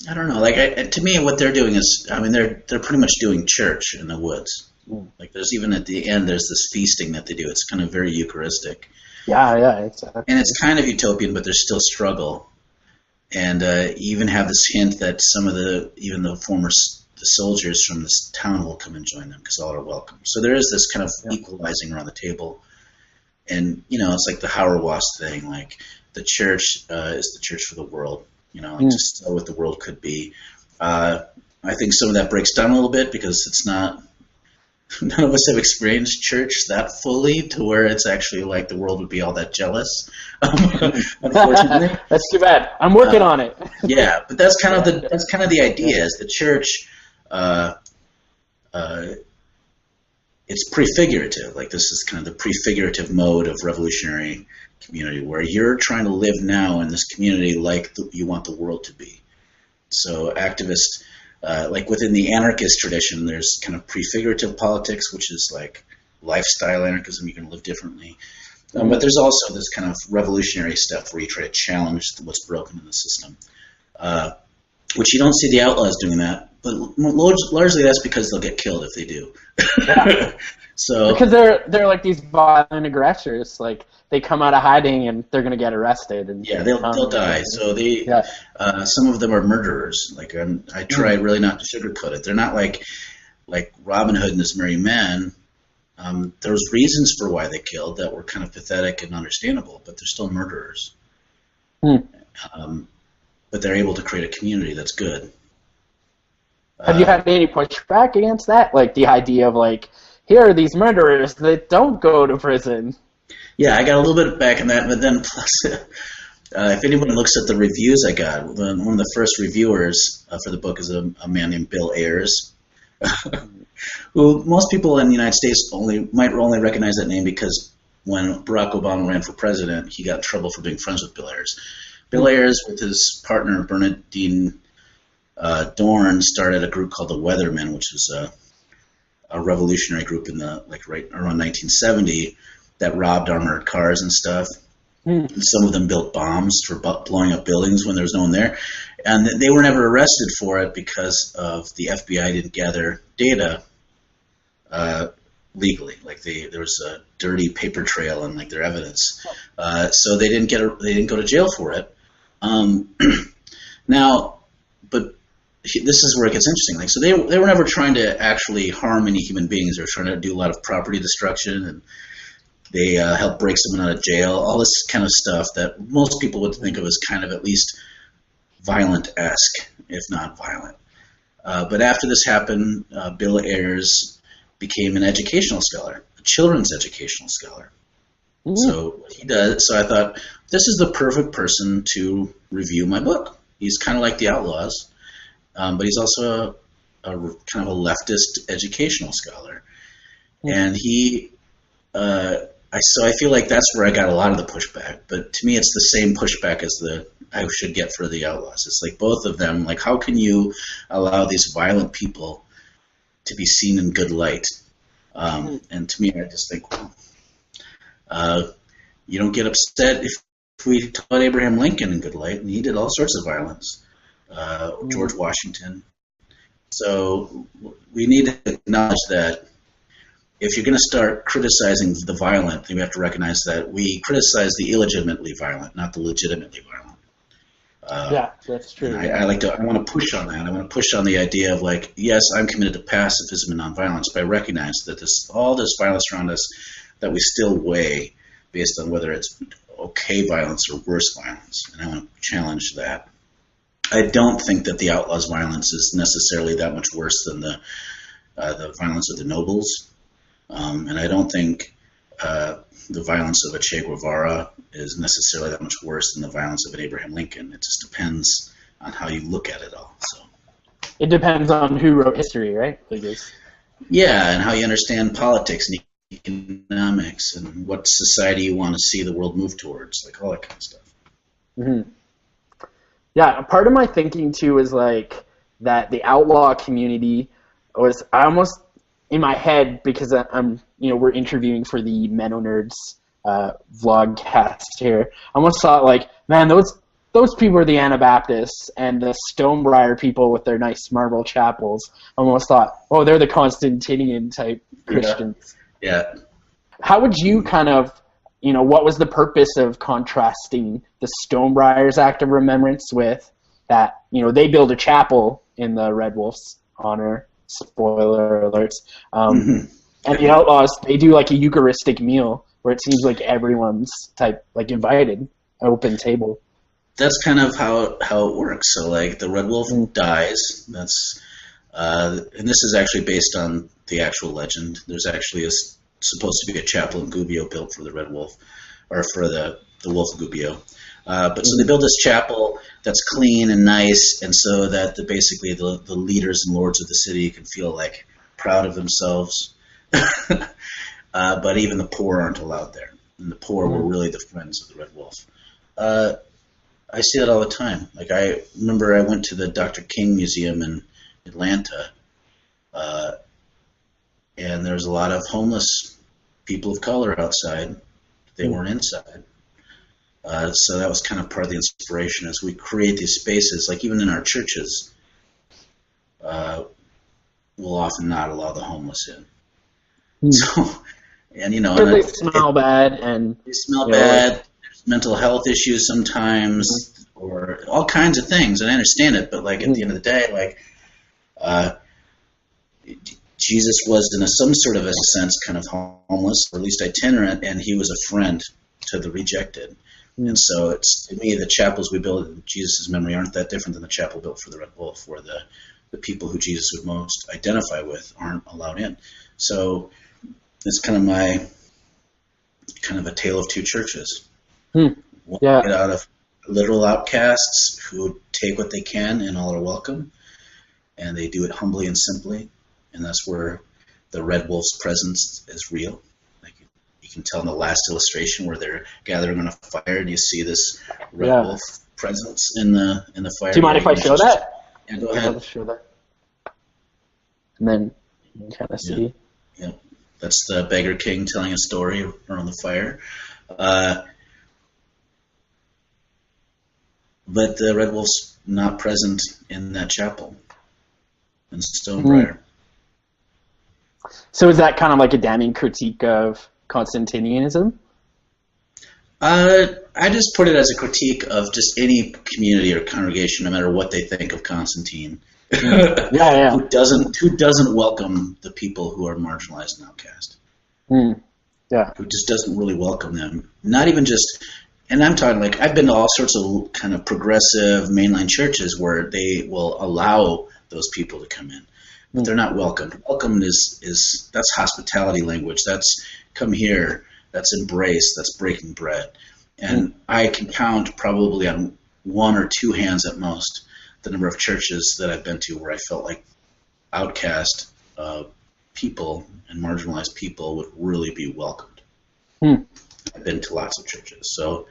I don't know. Like, to me, what they're doing is, I mean, they're pretty much doing church in the woods. Like, there's even at the end, there's this feasting that they do. It's kind of very Eucharistic. Yeah, exactly. And it's kind of utopian, but there's still struggle. And you even have this hint that some of even the former the soldiers from this town will come and join them because all are welcome. So there is this kind of equalizing around the table. And, you know, it's like the Hauerwas thing, like the church is the church for the world, you know, like just what the world could be. I think some of that breaks down a little bit because it's not, none of us have experienced church that fully to where it's actually like the world would be all that jealous, unfortunately. That's too bad. I'm working on it. Yeah, but that's kind of the idea is the church. It's prefigurative. Like, this is kind of the prefigurative mode of revolutionary community where you're trying to live now in this community like you want the world to be. So activists, like within the anarchist tradition, there's kind of prefigurative politics, which is like lifestyle anarchism. You can live differently. But there's also this kind of revolutionary stuff where you try to challenge what's broken in the system, which you don't see the outlaws doing that. But largely that's because they'll get killed if they do. Yeah. So because they're like these violent aggressors. Like, they come out of hiding and they're going to get arrested. And yeah, they'll die. So some of them are murderers. Like, I try really not to sugarcoat it. They're not like Robin Hood and his merry men. There's reasons for why they killed that were kind of pathetic and understandable, but they're still murderers. But they're able to create a community that's good. Have you had any pushback against that? Like, the idea of, like, here are these murderers that don't go to prison. Yeah, I got a little bit back in that, but then plus, if anyone looks at the reviews I got, one of the first reviewers for the book is a man named Bill Ayers, who most people in the United States might only recognize that name because when Barack Obama ran for president, he got in trouble for being friends with Bill Ayers. Bill Ayers, with his partner Bernadine Dorn, started a group called the Weathermen, which was a revolutionary group in right around 1970 that robbed armored cars and stuff. Some of them built bombs for blowing up buildings when there was no one there, and they were never arrested for it because of the FBI didn't gather data legally. Like, there was a dirty paper trail in like their evidence, so they didn't go to jail for it. Now, but this is where it gets interesting. Like, so they were never trying to actually harm any human beings. They were trying to do a lot of property destruction, and they helped break someone out of jail. All this kind of stuff that most people would think of as kind of at least violent-esque, if not violent. But after this happened, Bill Ayers became an educational scholar, a children's educational scholar. So he does. So I thought, this is the perfect person to review my book. He's kind of like the Outlaws, but he's also a kind of a leftist educational scholar. And he so I feel like that's where I got a lot of the pushback. But to me, it's the same pushback as I should get for the Outlaws. It's like both of them. Like, how can you allow these violent people to be seen in good light? And to me, I just think, well, you don't get upset if we taught Abraham Lincoln in good light, and he did all sorts of violence. George Washington. So we need to acknowledge that if you're going to start criticizing the violent, then we have to recognize that we criticize the illegitimately violent, not the legitimately violent. Yeah, that's true. I want to push on that. I want to push on the idea of, like, yes, I'm committed to pacifism and nonviolence, but I recognize that all this violence around us that we still weigh based on whether it's okay violence or worse violence, and I want to challenge that. I don't think that the Outlaws' violence is necessarily that much worse than the violence of the nobles. And I don't think the violence of a Che Guevara is necessarily that much worse than the violence of an Abraham Lincoln. It just depends on how you look at it all. So it depends on who wrote history, right? Yeah, and how you understand politics and economics and what society you want to see the world move towards, like all that kind of stuff. Mm-hmm. Yeah, part of my thinking too is like that the outlaw community was, I almost, in my head, because we're interviewing for the MennoNerds vlogcast here, I almost thought, like, man, those people are the Anabaptists, and the Stonebriar people with their nice marble chapels, I almost thought, oh, they're the Constantinian type Christians. Yeah. How would you kind of, what was the purpose of contrasting the Stonebriars Act of Remembrance with that, they build a chapel in the Red Wolf's honor, spoiler alerts, and the Outlaws, they do like a Eucharistic meal where it seems like everyone's invited, open table. That's kind of how it works. So, like, the Red Wolf dies. That's and this is actually based on the actual legend. There's actually supposed to be a chapel in Gubbio built for the Red Wolf, or for the Wolf of Gubbio. But so they build this chapel that's clean and nice, and so that basically the leaders and lords of the city can feel like proud of themselves. But even the poor aren't allowed there, and the poor were really the friends of the Red Wolf. I see that all the time. Like, I remember I went to the Dr. King Museum in Atlanta, and there was a lot of homeless people of color outside. They weren't inside. So that was kind of part of the inspiration as we create these spaces. Like, even in our churches, we'll often not allow the homeless in. So, and they smell bad, and they smell bad. There's mental health issues sometimes, or all kinds of things. And I understand it, but like at the end of the day, like Jesus was in some sort of a sense kind of homeless, or at least itinerant, and he was a friend to the rejected. And so it's, to me, the chapels we build in Jesus' memory aren't that different than the chapel built for the Red Wolf, where the people who Jesus would most identify with aren't allowed in. So it's kind of a tale of two churches. One get out of literal outcasts who take what they can and all are welcome, and they do it humbly and simply, and that's where the Red Wolf's presence is real. Like, you can tell in the last illustration where they're gathering on a fire, and you see this Red Wolf presence in the fire. Do you mind if I show that? Yeah, go ahead. I'll show that. And then you can kind of see. Yeah. That's the beggar king telling a story around the fire. But the Red Wolf's not present in that chapel in Stonebriar. So is that kind of like a damning critique of Constantinianism? I just put it as a critique of just any community or congregation, no matter what they think of Constantine. Who doesn't welcome the people who are marginalized and outcast. Who just doesn't really welcome them. Not even just, and I'm talking like, I've been to all sorts of kind of progressive mainline churches where they will allow those people to come in, but they're not welcomed. Welcome is that's hospitality language. That's come here. That's embrace. That's breaking bread. And I can count probably on one or two hands at most the number of churches that I've been to where I felt like outcast people and marginalized people would really be welcomed. Hmm. I've been to lots of churches. So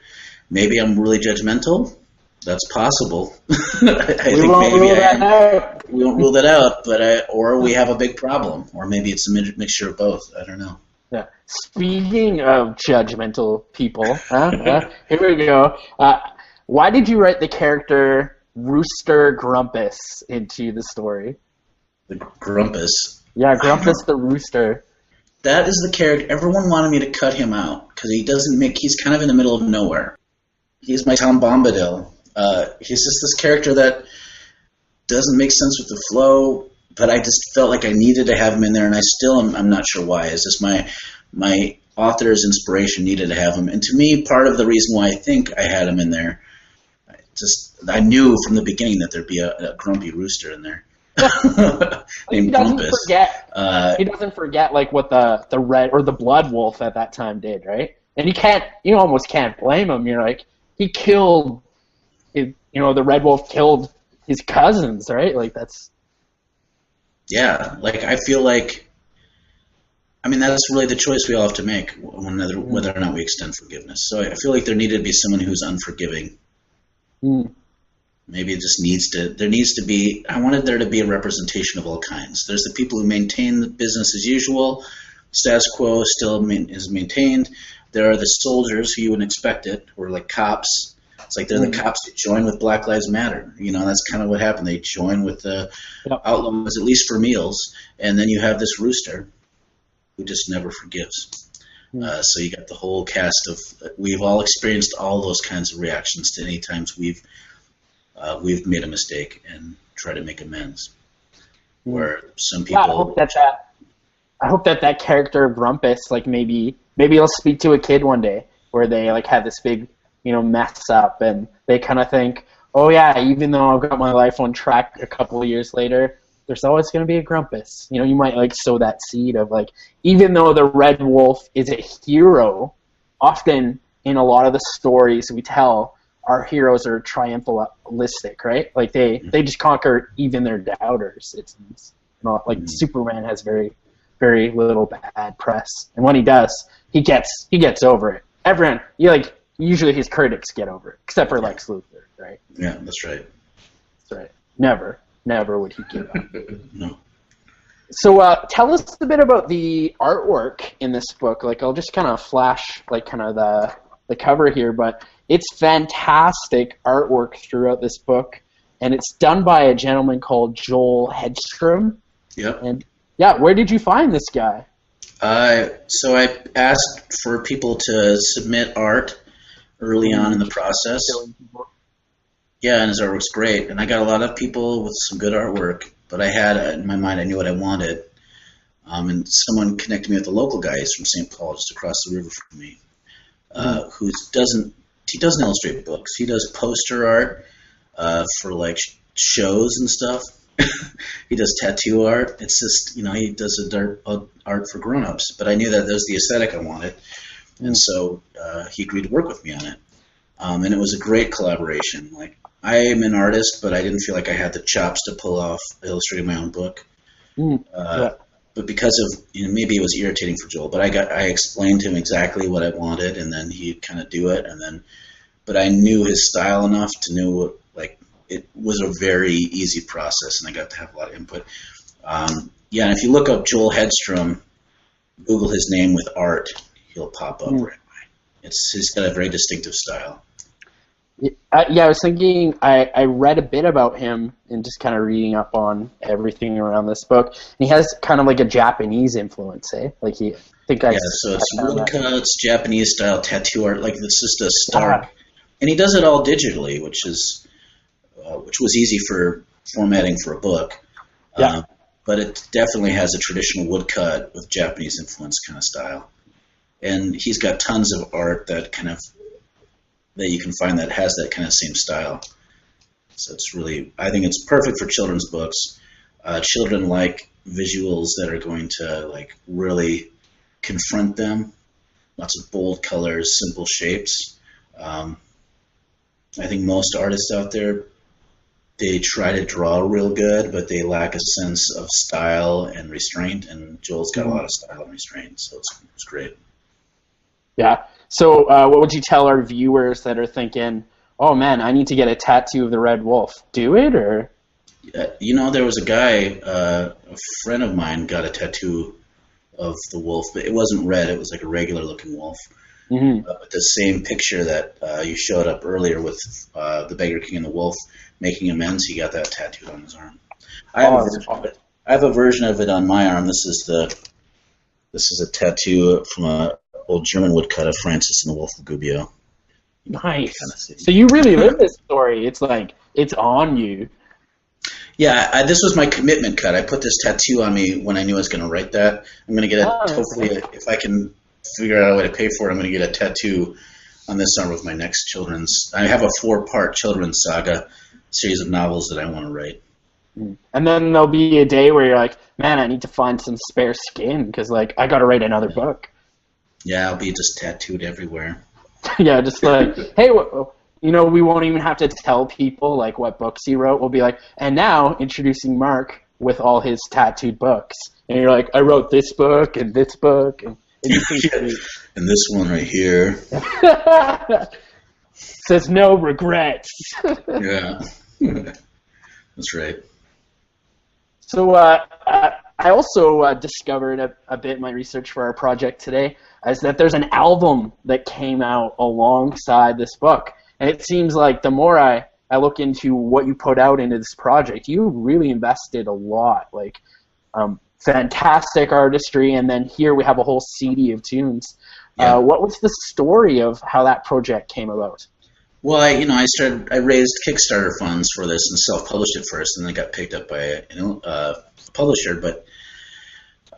maybe I'm really judgmental. That's possible. I We think won't maybe rule I that am. out. We won't rule that out, or we have a big problem, or maybe it's a mixture of both. I don't know. Yeah. Speaking of judgmental people, here we go. Why did you write the character Rooster Grumpus into the story? The Grumpus. Yeah, Grumpus the Rooster. That is the character. Everyone wanted me to cut him out because he's kind of in the middle of nowhere. He's my Tom Bombadil. He's just this character that doesn't make sense with the flow, but I just felt like I needed to have him in there, and I'm not sure why. It's just my author's inspiration needed to have him. And to me, part of the reason why I think I had him in there, I knew from the beginning that there'd be a grumpy rooster in there. Named Grumpus. He doesn't forget like what the red or the blood wolf at that time did, right? And you almost can't blame him. You're like, he killed, the red wolf killed his cousins, right? Like that's. Yeah, like I feel like, that's really the choice we all have to make, whether or not we extend forgiveness. So I feel like there needed to be someone who's unforgiving. Mm. Maybe it just I wanted there to be a representation of all kinds. There's the people who maintain the business as usual, status quo still is maintained. There are the soldiers who you wouldn't expect it, or like cops. It's like they're the cops that join with Black Lives Matter. That's kind of what happened. They join with the outlaws, at least for meals. And then you have this rooster who just never forgives. So you got the whole cast of, we've all experienced all those kinds of reactions to any times we've made a mistake and try to make amends. Where some people... I hope that character Grumpus, like maybe he'll speak to a kid one day where they like have this big, mess up and they kind of think, oh yeah, even though I've got my life on track a couple of years later, there's always going to be a Grumpus. You might like sow that seed of like, even though the red wolf is a hero, often in a lot of the stories we tell, our heroes are triumphalistic, right? Like they just conquer even their doubters. It's not like Superman has very, very little bad press, and when he does, he gets over it. Everyone, usually his critics get over it, except for Lex Luthor, right? Yeah, that's right. That's right. Never would he give up. No. So tell us a bit about the artwork in this book. Like I'll just kind of flash like kind of the cover here, but it's fantastic artwork throughout this book, and it's done by a gentleman called Joel Hedstrom. Yep. And yeah, where did you find this guy? So I asked for people to submit art early on in the process. Yeah, and his artwork's great. And I got a lot of people with some good artwork, but I had, in my mind, I knew what I wanted. And someone connected me with a local guy. He's from St. Paul, just across the river from me, who doesn't illustrate books. He does poster art for like shows and stuff. He does tattoo art. It's just, he does art for grown-ups. But I knew that was the aesthetic I wanted. And so he agreed to work with me on it. And it was a great collaboration. Like, I am an artist, but I didn't feel like I had the chops to pull off illustrating my own book. But because of, maybe it was irritating for Joel, but I explained to him exactly what I wanted, and then he'd kind of do it. But I knew his style enough to know, like, it was a very easy process, and I got to have a lot of input. And if you look up Joel Hedstrom, Google his name with art, he'll pop up right away. He's got a very distinctive style. I was thinking, I read a bit about him and just kind of reading up on everything around this book. And he has kind of like a Japanese influence, eh? Like so it's woodcuts, Japanese style tattoo art. Like it's just a stark, and he does it all digitally, which was easy for formatting for a book. But it definitely has a traditional woodcut with Japanese influence kind of style. And he's got tons of art that you can find that has that kind of same style. So it's really, I think it's perfect for children's books. Children like visuals that are going to like really confront them. Lots of bold colors, simple shapes. I think most artists out there, they try to draw real good, but they lack a sense of style and restraint. And Joel's got a lot of style and restraint, so it's great. Yeah. So what would you tell our viewers that are thinking, oh, man, I need to get a tattoo of the red wolf? Do it, or? There was a guy, a friend of mine got a tattoo of the wolf, but it wasn't red. It was like a regular-looking wolf. Mm-hmm. But the same picture that you showed up earlier with the Beggar King and the wolf making amends, he got that tattooed on his arm. I have a version of it on my arm. This is a tattoo from a old German woodcut of Francis and the Wolf of Gubbio. Nice. So you really live this story. It's like, it's on you. Yeah, this was my commitment cut. I put this tattoo on me when I knew I was going to write that. I'm going to get it, hopefully, if I can figure out a way to pay for it, I'm going to get a tattoo on this arm of my next children's. I have a 4-part children's saga series of novels that I want to write. And then there'll be a day where you're like, man, I need to find some spare skin because, like, I got to write another book. Yeah, I'll be just tattooed everywhere. Yeah, just like, hey, we won't even have to tell people, like, what books he wrote. We'll be like, and now introducing Mark with all his tattooed books. And you're like, I wrote this book and this book. And this one right here. Says no regrets. Yeah. That's right. So I also discovered a bit in my research for our project today is that there's an album that came out alongside this book. And it seems like the more I look into what you put out into this project, you really invested a lot. Like, fantastic artistry, and then here we have a whole CD of tunes. Yeah. What was the story of how that project came about? Well, I raised Kickstarter funds for this and self-published it first, and then it got picked up by a publisher. But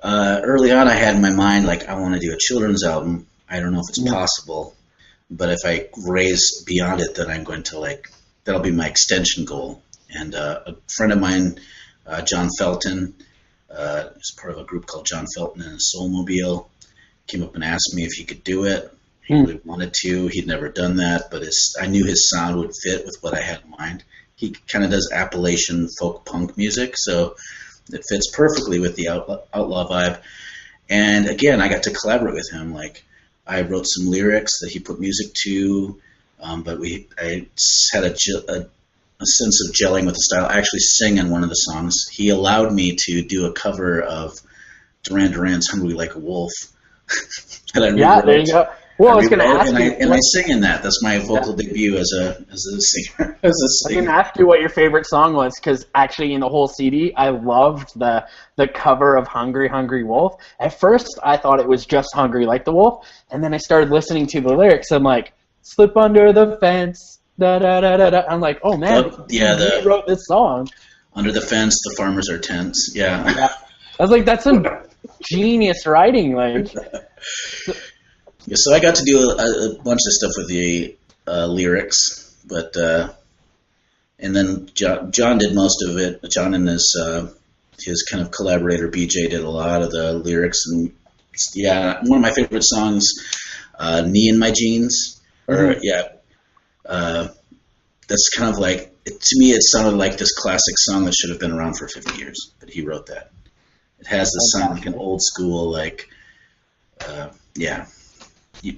early on, I had in my mind, like, I want to do a children's album. I don't know if it's possible, but if I raise beyond it, then I'm going to, that'll be my extension goal. And a friend of mine, John Felton, is part of a group called John Felton and his Soulmobile, came up and asked me if he could do it. He really wanted to. He'd never done that, but I knew his sound would fit with what I had in mind. He kind of does Appalachian folk punk music, so it fits perfectly with the outlaw vibe. And again, I got to collaborate with him. Like, I wrote some lyrics that he put music to, but I had a sense of gelling with the style. I actually sing in one of the songs. He allowed me to do a cover of Duran Duran's "Hungry Like a Wolf." There you go. Well, I was going to ask you, and I sing in that. That's my vocal debut as a singer. I was going to ask you what your favorite song was, because actually in the whole CD, I loved the cover of "Hungry, Hungry Wolf." At first, I thought it was just "Hungry Like the Wolf," and then I started listening to the lyrics. I'm like, "Slip under the fence, da da da da da." I'm like, oh man, he wrote this song. Under the fence, the farmers are tense. Yeah. I was like, that's some genius writing, like. Yeah, so I got to do a bunch of stuff with the lyrics, but and then John did most of it. John and his kind of collaborator BJ did a lot of the lyrics, and yeah, one of my favorite songs, "Knee in My Jeans," that's kind of like, to me, it sounded like this classic song that should have been around for 50 years, but he wrote that. It has the sound like an old school, like,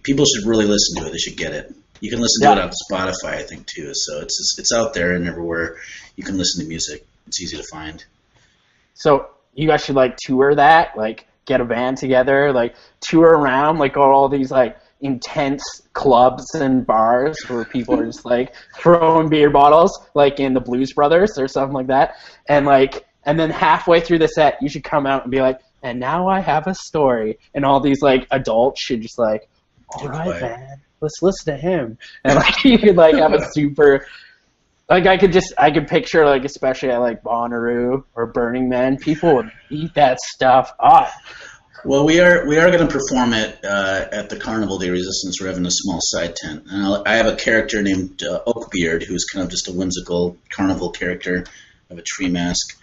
people should really listen to it. They should get it. You can listen to it on Spotify, I think, too. So it's out there and everywhere you can listen to music. It's easy to find. So you guys should, like, tour that, like, get a band together, like, tour around, like, go to all these, like, intense clubs and bars where people are just, like, throwing beer bottles, like in the Blues Brothers or something like that. And, like, and then halfway through the set, you should come out and be like, and now I have a story. And all these, like, adults should just, like, all right, man, let's listen to him. And, like, you could, like, have a super, like, I could picture, like, especially at, like, Bonnaroo or Burning Man, people would eat that stuff up. Well, we are going to perform it at the Carnival de Resistance. We're having a small side tent. And I have a character named Oakbeard, who's kind of just a whimsical carnival character. I have a tree mask.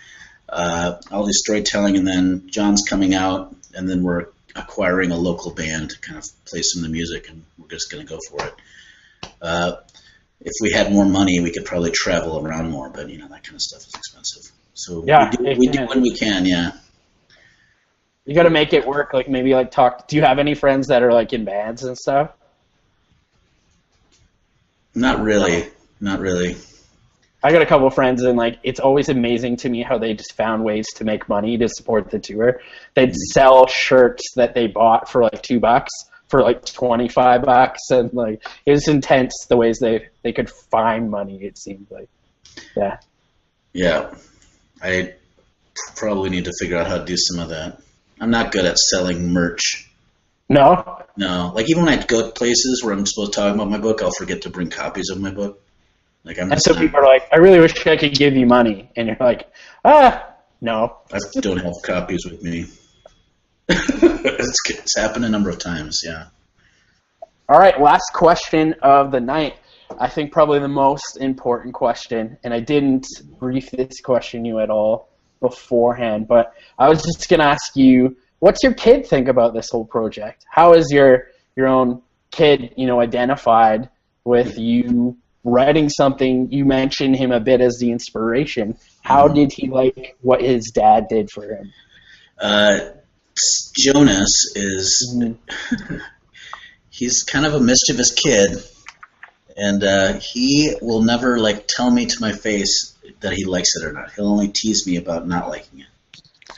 I'll do storytelling, and then John's coming out, and then we're acquiring a local band to kind of play some of the music, and we're just going to go for it. If we had more money, we could probably travel around more, but, you know, that kind of stuff is expensive. So we do when we can, yeah. You got to make it work. Like maybe like talk. Do you have any friends that are like in bands and stuff? Not really. Not really. I got a couple of friends, and like it's always amazing to me how they just found ways to make money to support the tour. They'd sell shirts that they bought for like $2 for like $25, and like it was intense the ways they could find money. It seemed like, yeah. Yeah, I probably need to figure out how to do some of that. I'm not good at selling merch. No? No, like even when I go to places where I'm supposed to talk about my book, I'll forget to bring copies of my book. Like I'm. And so people are like, I really wish I could give you money, and you're like, no. I don't have copies with me. It's happened a number of times, yeah. All right, last question of the night. I think probably the most important question, and I didn't brief this question you at all beforehand, but I was just going to ask you, what's your kid think about this whole project? How is your own kid, identified with you writing something? You mentioned him a bit as the inspiration. How did he like what his dad did for him? Jonas is, he's kind of a mischievous kid, and he will never tell me to my face that he likes it or not. He'll only tease me about not liking it,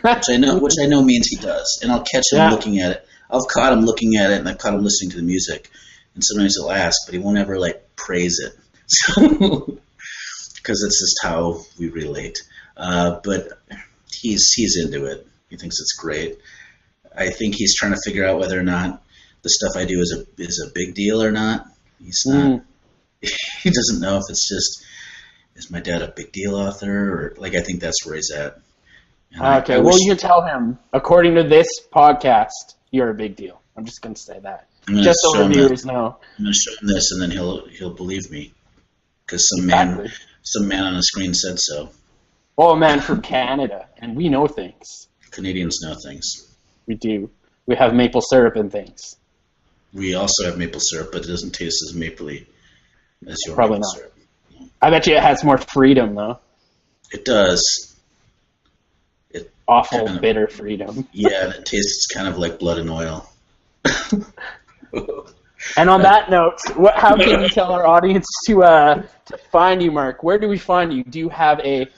which I know means he does. And I'll catch him looking at it. I've caught him looking at it, and I've caught him listening to the music. And sometimes he'll ask, but he won't ever praise it. So, because it's just how we relate. But he's into it. He thinks it's great. I think he's trying to figure out whether or not the stuff I do is a big deal or not. He's not. He doesn't know if it's just, is my dad a big deal author, or I think that's where he's at. And okay, well, you tell him, according to this podcast, you're a big deal. I'm just going to say that. Just so the viewers know. I'm going to show him this, and then he'll believe me, because some man on the screen said so. Oh, a man from Canada, and we know things. Canadians know things. We do. We have maple syrup and things. We also have maple syrup, but it doesn't taste as mapley as your Probably maple not. syrup. I bet you it has more freedom, though. It does. Awful, bitter freedom. Yeah, and it tastes kind of like blood and oil. And on that note, how can you tell our audience to find you, Mark? Where do we find you? Do you have a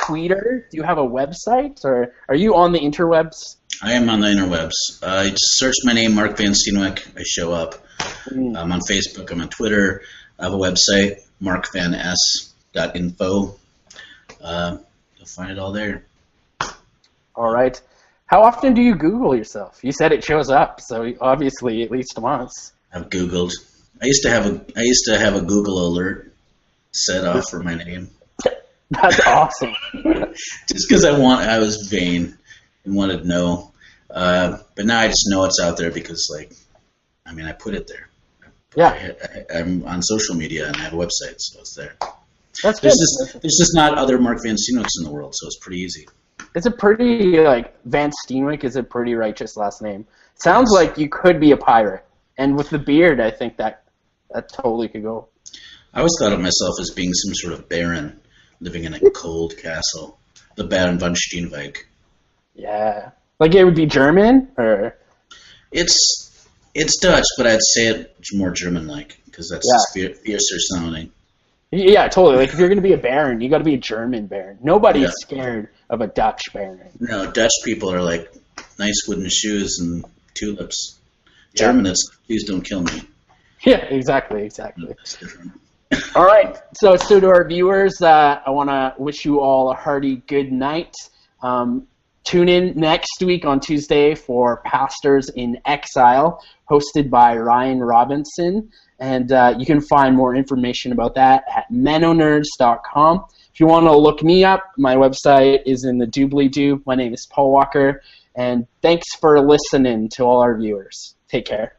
Twitter? Do you have a website? Or are you on the interwebs? I am on the interwebs. I just search my name, Mark Van Steenwyk. I show up. I'm on Facebook. I'm on Twitter. I have a website, markvans.info. You'll find it all there. All right. How often do you Google yourself? You said it shows up, so obviously at least once. I've Googled. I used to have a Google alert set off for my name. That's awesome. Just because I was vain and wanted to know. But now I just know it's out there because, I put it there. Yeah. I'm on social media and I have a website, so it's there. That's good. There's just not other Mark Van Steenwyks in the world, so it's pretty easy. It's a pretty, Van Steenwyk is a pretty righteous last name. Sounds like you could be a pirate. And with the beard, I think that totally could go. I always thought of myself as being some sort of baron living in a cold castle. The Baron von Steenwyk. Yeah. It would be German, or? It's Dutch, but I'd say it's more German-like, because that's just fiercer sounding. Yeah, totally. If you're going to be a baron, you got to be a German baron. Nobody's scared of a Dutch baron. No, Dutch people are nice wooden shoes and tulips. German is, please don't kill me. Yeah, exactly. That's different. All right. So to our viewers, I want to wish you all a hearty good night. Tune in next week on Tuesday for Pastors in Exile, hosted by Ryan Robinson. And you can find more information about that at MennoNerds.com. If you want to look me up, my website is in the doobly-doo. My name is Paul Walker. And thanks for listening to all our viewers. Take care.